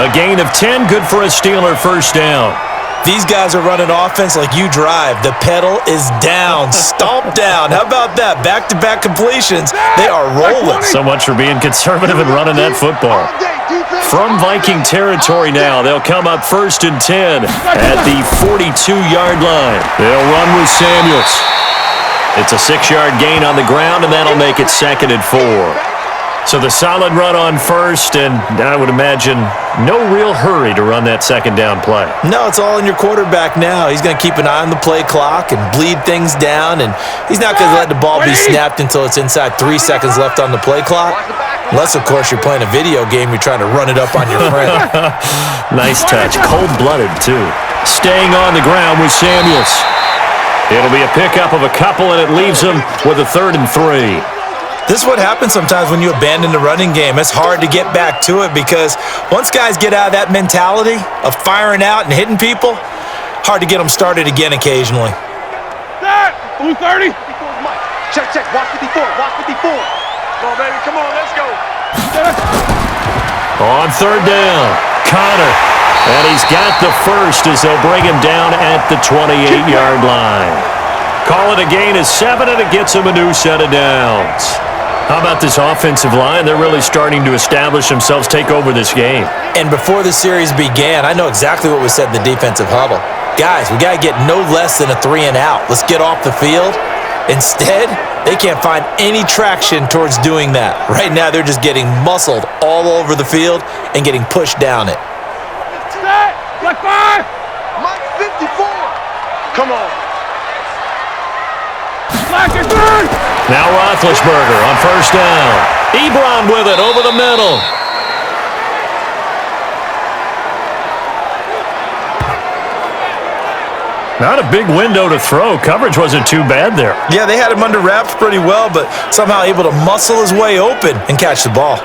A gain of 10, good for a Steeler 1st down. These guys are running offense like you drive. The pedal is down, stomped down. How about that? Back-to-back completions. They are rolling. So much for being conservative and running that football. From Viking territory now, they'll come up 1st and 10 at the 42-yard line. They'll run with Samuels. It's a 6-yard gain on the ground, and that'll make it 2nd and 4. So the solid run on 1st, and I would imagine no real hurry to run that 2nd down play. No, it's all in your quarterback now. He's going to keep an eye on the play clock and bleed things down, and he's not going to let the ball be snapped until it's inside 3 seconds left on the play clock. Unless, of course, you're playing a video game, you're trying to run it up on your friend. Nice touch. Cold-blooded, too. Staying on the ground with Samuels. It'll be a pickup of a couple, and it leaves him with a 3rd and 3. This is what happens sometimes when you abandon the running game. It's hard to get back to it because once guys get out of that mentality of firing out and hitting people, hard to get them started again occasionally. Blue 30. Check, check. Watch 54. Watch 54. Come on, baby. Come on. Let's go. On 3rd down, Connor. And he's got the first as they'll bring him down at the 28-yard line. Call it a gain of 7, and it gets him a new set of downs. How about this offensive line? They're really starting to establish themselves, take over this game. And before the series began, I know exactly what was said in the defensive huddle. Guys, we got to get no less than a 3-and-out. Let's get off the field. Instead, they can't find any traction towards doing that. Right now, they're just getting muscled all over the field and getting pushed down it. Set. Black 5. Mike 54. Come on. Black is good. Now Roethlisberger on 1st down. Ebron with it over the middle. Not a big window to throw. Coverage wasn't too bad there. Yeah, they had him under wraps pretty well, but somehow able to muscle his way open and catch the ball.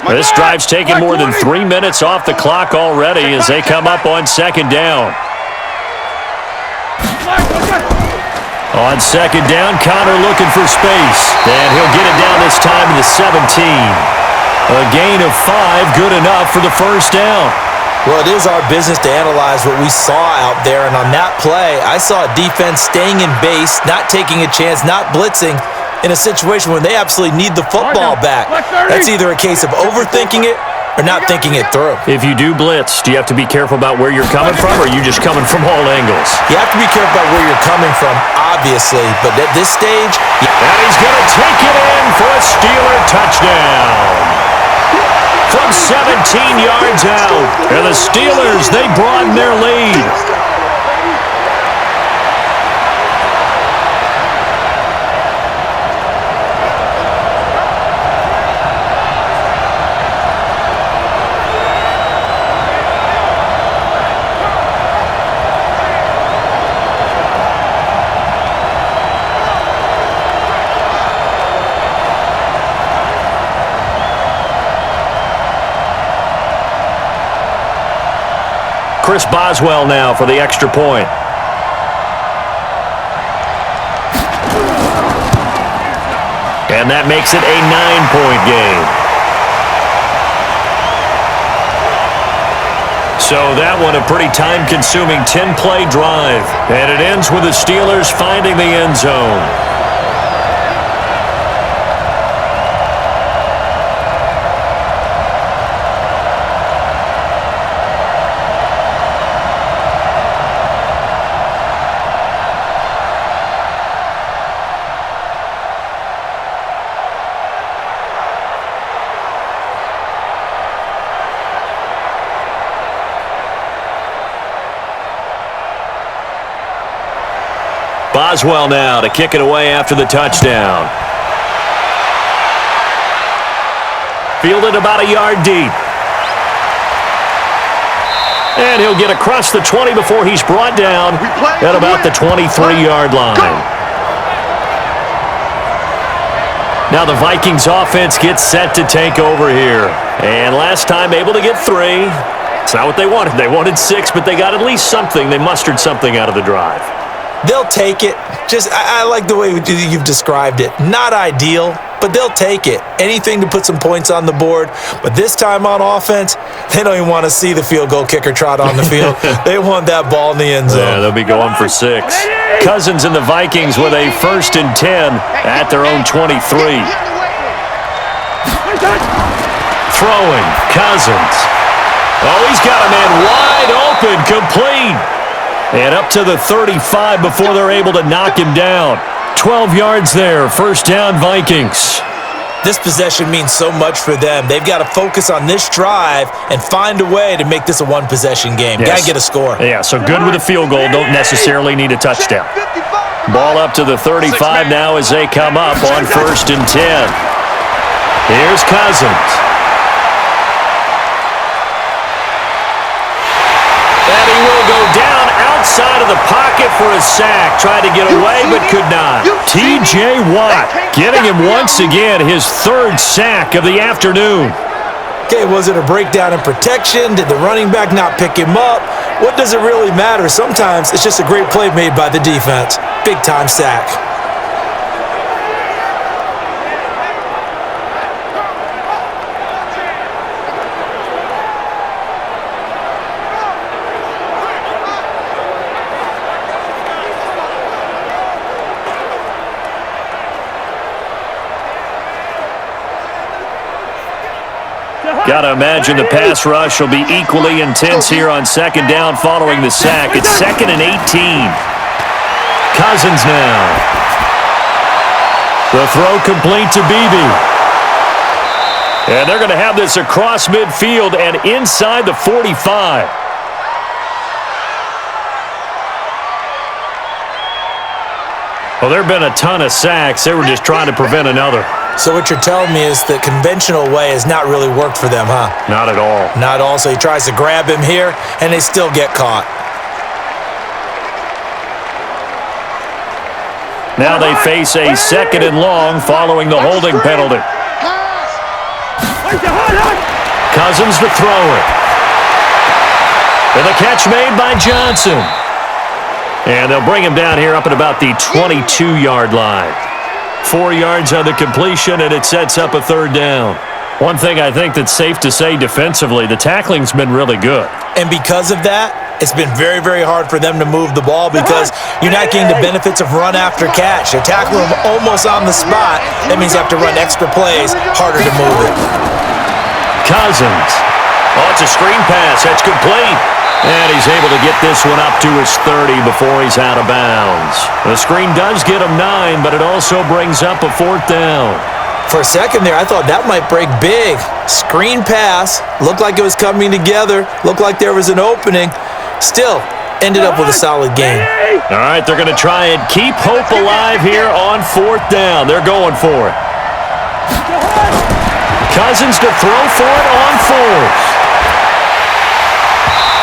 This drive's taken more than 3 minutes off the clock already as they come up on 2nd down. On 2nd down, Connor looking for space. And he'll get it down this time to the 17. A gain of 5, good enough for the 1st down. Well, it is our business to analyze what we saw out there, and on that play, I saw a defense staying in base, not taking a chance, not blitzing, in a situation where they absolutely need the football back. That's either a case of overthinking it or not thinking it through. If you do blitz, do you have to be careful about where you're coming from, or are you just coming from all angles? You have to be careful about where you're coming from, obviously, but at this stage... And he's going to take it in for a Steeler touchdown. From 17 yards out, and the Steelers, they broaden their lead. Chris Boswell now for the extra point. And that makes it a 9-point game. So that one a pretty time-consuming 10-play drive. And it ends with the Steelers finding the end zone. Boswell now to kick it away after the touchdown. Fielded about a yard deep. And he'll get across the 20 before he's brought down at about the 23-yard line. Now the Vikings offense gets set to take over here. And last time able to get 3. It's not what they wanted. They wanted 6, but they got at least something. They mustered something out of the drive. They'll take it. I like the way you've described it. Not ideal, but they'll take it. Anything to put some points on the board. But this time on offense, they don't even want to see the field goal kicker trot on the field. They want that ball in the end zone. Yeah, they'll be going for 6. Cousins and the Vikings with a 1st and 10 at their own 23. Throwing, Cousins. Oh, he's got a man wide open, complete. And up to the 35 before they're able to knock him down. 12 yards there, 1st down Vikings. This possession means so much for them. They've got to focus on this drive and find a way to make this a one-possession game. Yes. Got to get a score. Yeah, so good with a field goal. Don't necessarily need a touchdown. Ball up to the 35 now as they come up on 1st and 10. Here's Cousins. And he will go down outside of the pocket for a sack. Tried to get away but could not. T.J. Watt getting him once again his 3rd sack of the afternoon. Okay, was it a breakdown in protection? Did the running back not pick him up? What does it really matter? Sometimes it's just a great play made by the defense. Big-time sack. Got to imagine the pass rush will be equally intense here on 2nd down following the sack. It's 2nd and 18. Cousins now. The throw complete to Beebe. And they're going to have this across midfield and inside the 45. Well, there have been a ton of sacks. They were just trying to prevent another. So what you're telling me is the conventional way has not really worked for them, huh? Not at all. Not all. So he tries to grab him here, and they still get caught. Now they face a 2nd and long following the holding penalty. Cousins to throw it. And the catch made by Johnson. And they'll bring him down here up at about the 22-yard line. 4 yards on the completion, and it sets up a 3rd down. One thing I think that's safe to say defensively, the tackling's been really good. And because of that, it's been very, very hard for them to move the ball because you're not getting the benefits of run after catch. They're tackling them almost on the spot. That means you have to run extra plays, harder to move it. Cousins. Oh, it's a screen pass. That's complete. And he's able to get this one up to his 30 before he's out of bounds. The screen does get him 9, but it also brings up a 4th down. For a second there, I thought that might break big. Screen pass. Looked like it was coming together. Looked like there was an opening. Still, ended up with a solid game. All right, they're going to try and keep hope alive here on 4th down. They're going for it. Cousins to throw for it on 4th.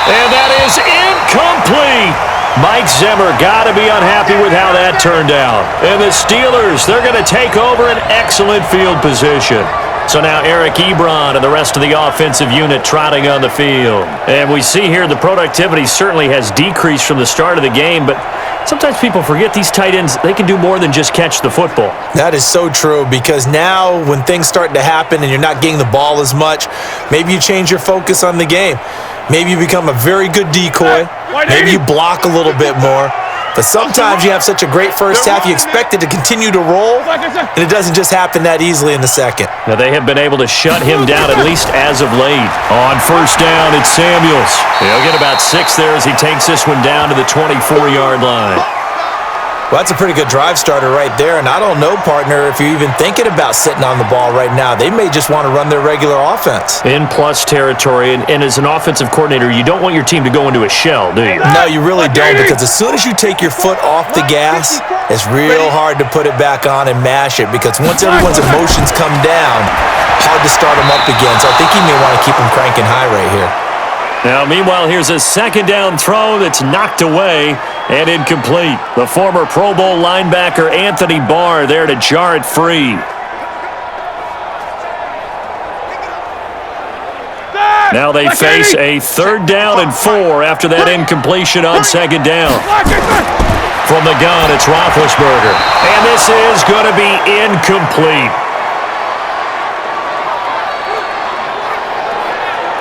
And that is incomplete. Mike Zimmer got to be unhappy with how that turned out. And the Steelers, they're going to take over an excellent field position. So now Eric Ebron and the rest of the offensive unit trotting on the field. And we see here the productivity certainly has decreased from the start of the game, but sometimes people forget these tight ends, they can do more than just catch the football. That is so true because now when things start to happen and you're not getting the ball as much, maybe you change your focus on the game. Maybe you become a very good decoy. Maybe you block a little bit more. But sometimes you have such a great first half, you expect it to continue to roll, and it doesn't just happen that easily in the second. Now they have been able to shut him down, at least as of late. On 1st down, it's Samuels. He'll get about 6 there as he takes this one down to the 24-yard line. Well, that's a pretty good drive starter right there, and I don't know, partner, if you're even thinking about sitting on the ball right now. They may just want to run their regular offense. In plus territory, and as an offensive coordinator, you don't want your team to go into a shell, do you? No, you really don't, because as soon as you take your foot off the gas, it's real hard to put it back on and mash it, because once everyone's emotions come down, hard to start them up again. So I think he may want to keep them cranking high right here. Now, meanwhile, here's a 2nd down throw that's knocked away and incomplete. The former Pro Bowl linebacker Anthony Barr there to jar it free. Now they face a 3rd down and 4 after that incompletion on 2nd down. From the gun, it's Roethlisberger. And this is going to be incomplete.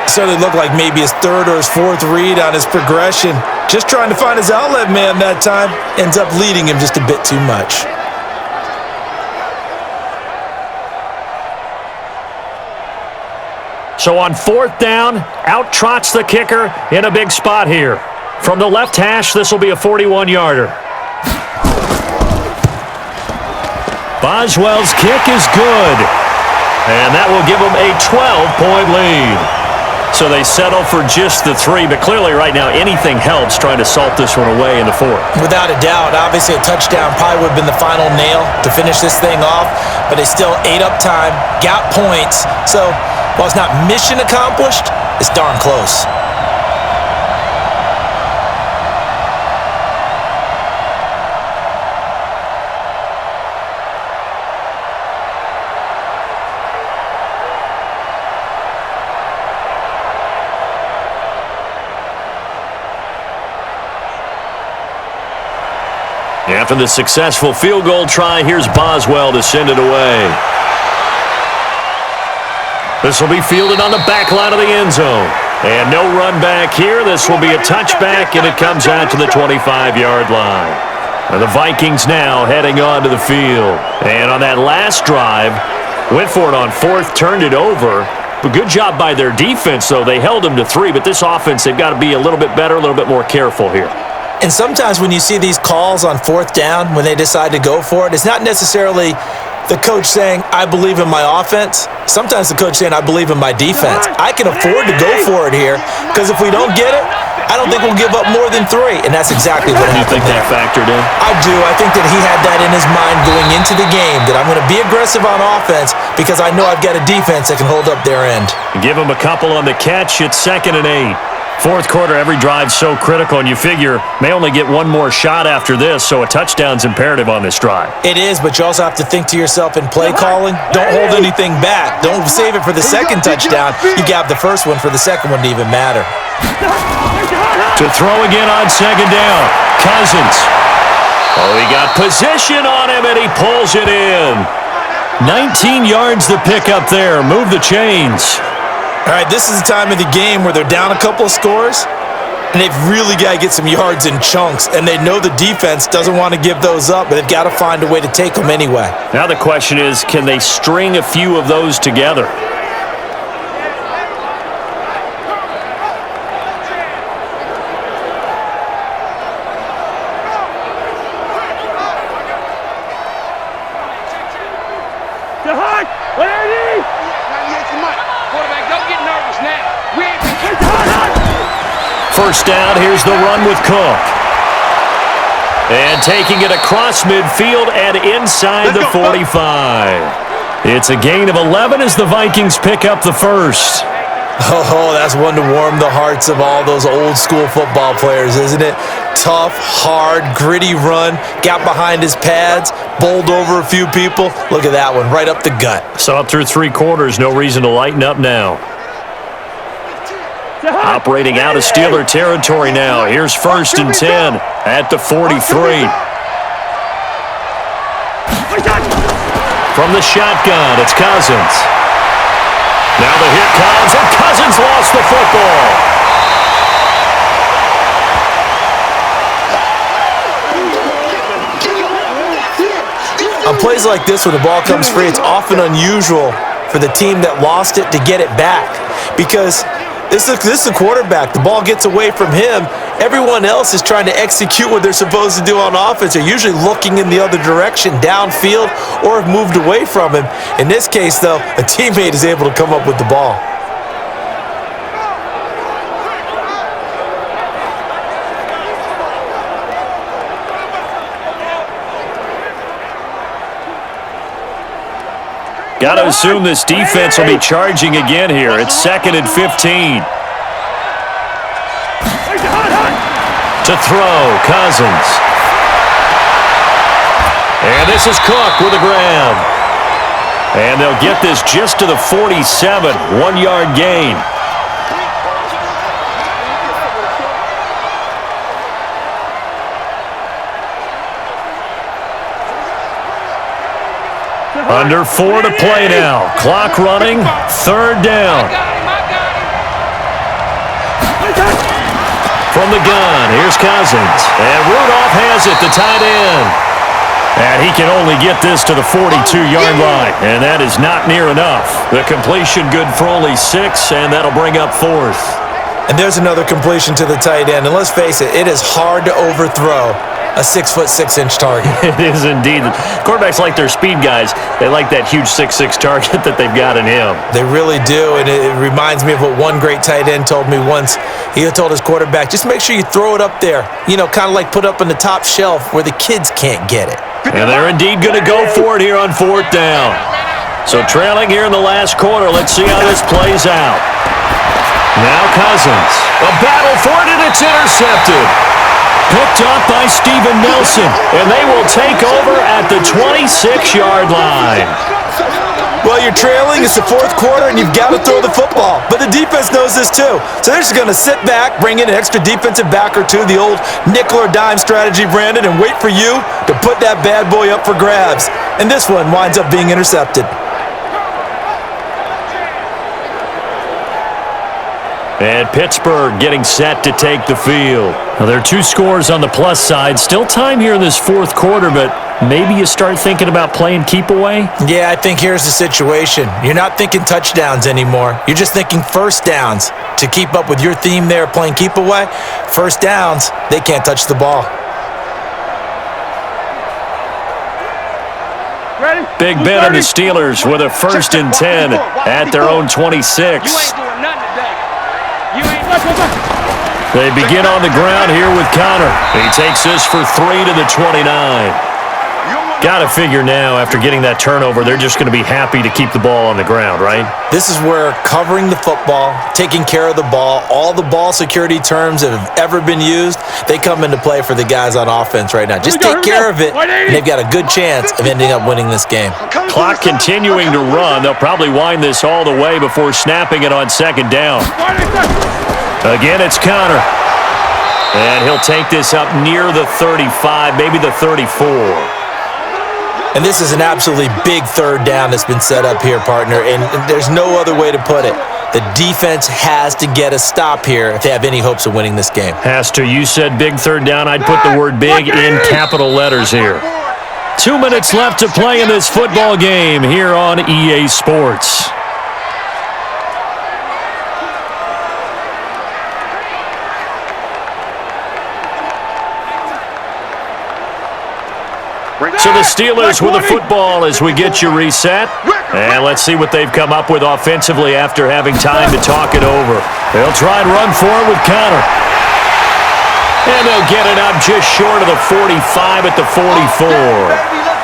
Started to look like maybe his 3rd or his 4th read on his progression. Just trying to find his outlet man that time. Ends up leading him just a bit too much. So on 4th down, out trots the kicker in a big spot here. From the left hash, this will be a 41-yarder. Boswell's kick is good. And that will give them a 12-point lead. So they settle for just the 3, but clearly right now anything helps trying to salt this one away in the 4th. Without a doubt, obviously a touchdown probably would have been the final nail to finish this thing off, but they still ate up time, got points. So while it's not mission accomplished, it's darn close. After the successful field goal try, here's Boswell to send it away. This will be fielded on the back line of the end zone. And no run back here. This will be a touchback, and it comes out to the 25-yard line. And the Vikings now heading onto the field. And on that last drive, went for it on 4th, turned it over. But good job by their defense, though. They held them to 3, but this offense, they've got to be a little bit better, a little bit more careful here. And sometimes when you see these calls on 4th down, when they decide to go for it, it's not necessarily the coach saying, I believe in my offense. Sometimes the coach saying, I believe in my defense. I can afford to go for it here because if we don't get it, I don't think we'll give up more than 3. And that's exactly what happened. Do you think that factored in? I do. I think that he had that in his mind going into the game, that I'm going to be aggressive on offense because I know I've got a defense that can hold up their end. Give him a couple on the catch. It's 2nd and 8. 4th quarter, every drive's so critical, and you figure may only get one more shot after this, so a touchdown's imperative on this drive. It is, but you also have to think to yourself in play calling, don't hold anything back. Don't save it for the 2nd touchdown. You got the first one for the 2nd one to even matter. To throw again on 2nd down, Cousins. Oh, he got position on him, and he pulls it in. 19 yards to pick up there. Move the chains. All right, this is the time of the game where they're down a couple of scores, and they've really got to get some yards in chunks, and they know the defense doesn't want to give those up, but they've got to find a way to take them anyway. Now the question is, can they string a few of those together? First down, here's the run with Cook. And taking it across midfield and inside the 45. It's a gain of 11 as the Vikings pick up the first. Oh, that's one to warm the hearts of all those old school football players, isn't it? Tough, hard, gritty run, got behind his pads, bowled over a few people. Look at that one, right up the gut. Saw it through 3 quarters, no reason to lighten up now. Operating out of Steeler territory now. Here's 1st and 10 at the 43. From the shotgun, it's Cousins. Now the hit comes, and Cousins lost the football. On plays like this where the ball comes free, it's often unusual for the team that lost it to get it back because this is the quarterback. The ball gets away from him. Everyone else is trying to execute what they're supposed to do on offense. They're usually looking in the other direction, downfield, or have moved away from him. In this case, though, a teammate is able to come up with the ball. Got to assume this defense will be charging again here. It's 2nd and 15. To throw, Cousins. And this is Cook with a grab. And they'll get this just to the 47, 1-yard gain. Under 4 to play now. Clock running. 3rd down. From the gun, here's Cousins. And Rudolph has it, the tight end. And he can only get this to the 42-yard line. And that is not near enough. The completion good for only 6, and that'll bring up 4th. And there's another completion to the tight end. And let's face it, it is hard to overthrow a 6'6" target. It is indeed. Quarterbacks like their speed guys. They like that huge 6'6" target that they've got in him. They really do, and it reminds me of what one great tight end told me once. He told his quarterback, just make sure you throw it up there, kind of like put up on the top shelf where the kids can't get it. And they're indeed going to go for it here on 4th down. So trailing here in the last quarter. Let's see how this plays out. Now Cousins. A battle for it, and it's intercepted. Picked up by Steven Nelson, and they will take over at the 26-yard line. Well, you're trailing. It's the 4th quarter, and you've got to throw the football. But the defense knows this, too. So they're just going to sit back, bring in an extra defensive back or two, the old nickel or dime strategy, Brandon, and wait for you to put that bad boy up for grabs. And this one winds up being intercepted. And Pittsburgh getting set to take the field. Now, there are 2 scores on the plus side. Still time here in this 4th quarter, but maybe you start thinking about playing keep away? Yeah, I think here's the situation. You're not thinking touchdowns anymore. You're just thinking first downs. To keep up with your theme there, playing keep away, first downs, they can't touch the ball. Ready? Big Ben and the Steelers with a 1st and 10 at their own 26. They begin on the ground here with Connor. He takes this for 3 to the 29. Got to figure now, after getting that turnover, they're just going to be happy to keep the ball on the ground, right? This is where covering the football, taking care of the ball, all the ball security terms that have ever been used, they come into play for the guys on offense right now. Just take care of it, and they've got a good chance of ending up winning this game. Clock continuing to run. They'll probably wind this all the way before snapping it on 2nd down. Again, it's Connor. And he'll take this up near the 35, maybe the 34. And this is an absolutely big 3rd down that's been set up here, partner, and there's no other way to put it. The defense has to get a stop here if they have any hopes of winning this game. Has to. You said big 3rd down. I'd put the word big in capital letters here. 2 minutes left to play in this football game here on EA Sports. So the Steelers with the football as we get you reset. And let's see what they've come up with offensively after having time to talk it over. They'll try and run for it with Connor. And they'll get it up just short of the 45 at the 44.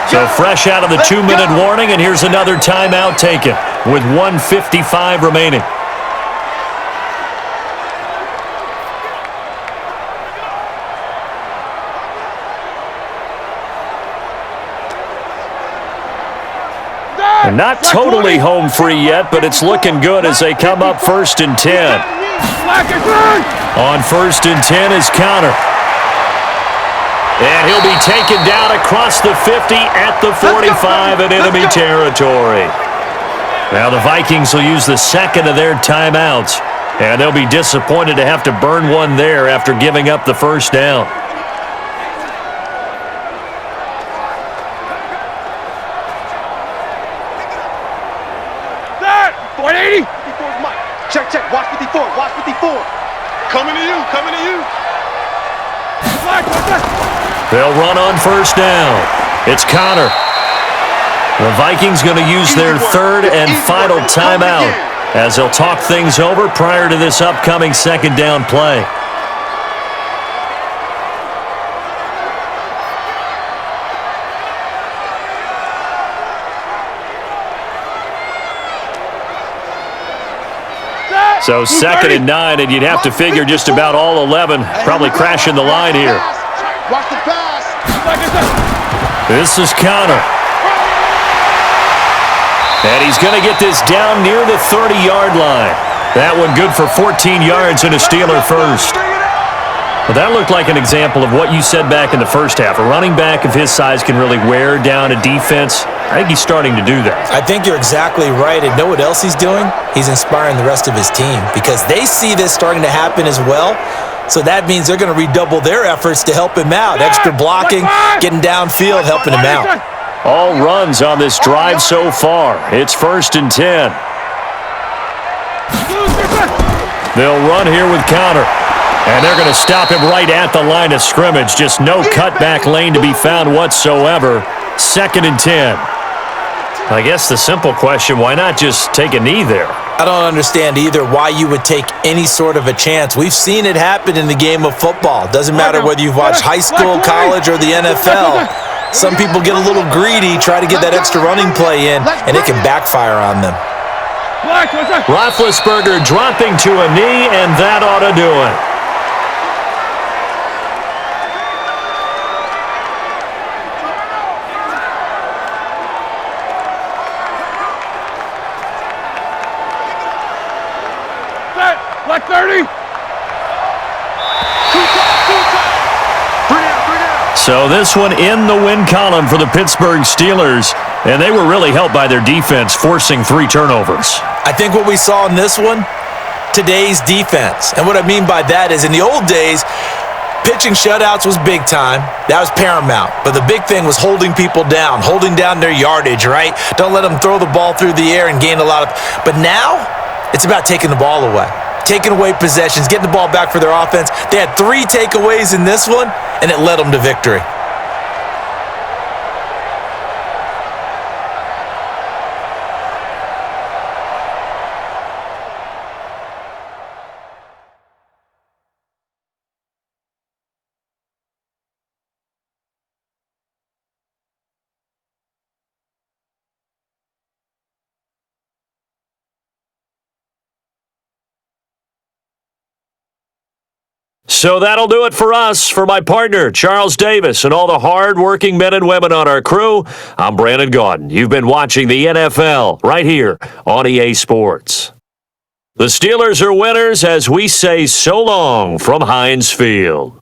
So fresh out of the 2-minute warning, and here's another timeout taken with 1:55 remaining. And not totally home free yet, but it's looking good as they come up 1st and 10. On 1st and 10 is Connor. And he'll be taken down across the 50 at the 45 in enemy territory. Now the Vikings will use the 2nd of their timeouts, and they'll be disappointed to have to burn one there after giving up the 1st down. Check. Watch 54. Watch 54. Coming to you. They'll run on 1st down. It's Connor. The Vikings going to use their 3rd and final timeout as they'll talk things over prior to this upcoming 2nd down play. So 2nd and 9, and you'd have to figure just about all 11 probably crashing the line here. Watch the pass. This is Connor. And he's going to get this down near the 30-yard line. That one good for 14 yards and a Steeler 1st. Well, that looked like an example of what you said back in the 1st half. A running back of his size can really wear down a defense. I think he's starting to do that. I think you're exactly right. And know what else he's doing? He's inspiring the rest of his team because they see this starting to happen as well. So that means they're going to redouble their efforts to help him out. Extra blocking, getting downfield, helping him out. All runs on this drive so far. It's 1st and 10. They'll run here with Connor. And they're going to stop him right at the line of scrimmage. Just no cutback lane to be found whatsoever. 2nd and 10. I guess the simple question, why not just take a knee there? I don't understand either why you would take any sort of a chance. We've seen it happen in the game of football. Doesn't matter whether you've watched high school, college, or the NFL. Some people get a little greedy, try to get that extra running play in, and it can backfire on them. Roethlisberger dropping to a knee, and that ought to do it. Black 30. So this one in the win column for the Pittsburgh Steelers, and they were really helped by their defense, forcing 3 turnovers. I think what we saw in this one, today's defense. And what I mean by that is in the old days, pitching shutouts was big time. That was paramount. But the big thing was holding people down, holding down their yardage, right? Don't let them throw the ball through the air and gain a lot of... But now, it's about taking the ball away. Taking away possessions, getting the ball back for their offense. They had 3 takeaways in this one, and it led them to victory. So that'll do it for us. For my partner, Charles Davis, and all the hard-working men and women on our crew, I'm Brandon Gaudin. You've been watching the NFL right here on EA Sports. The Steelers are winners as we say so long from Heinz Field.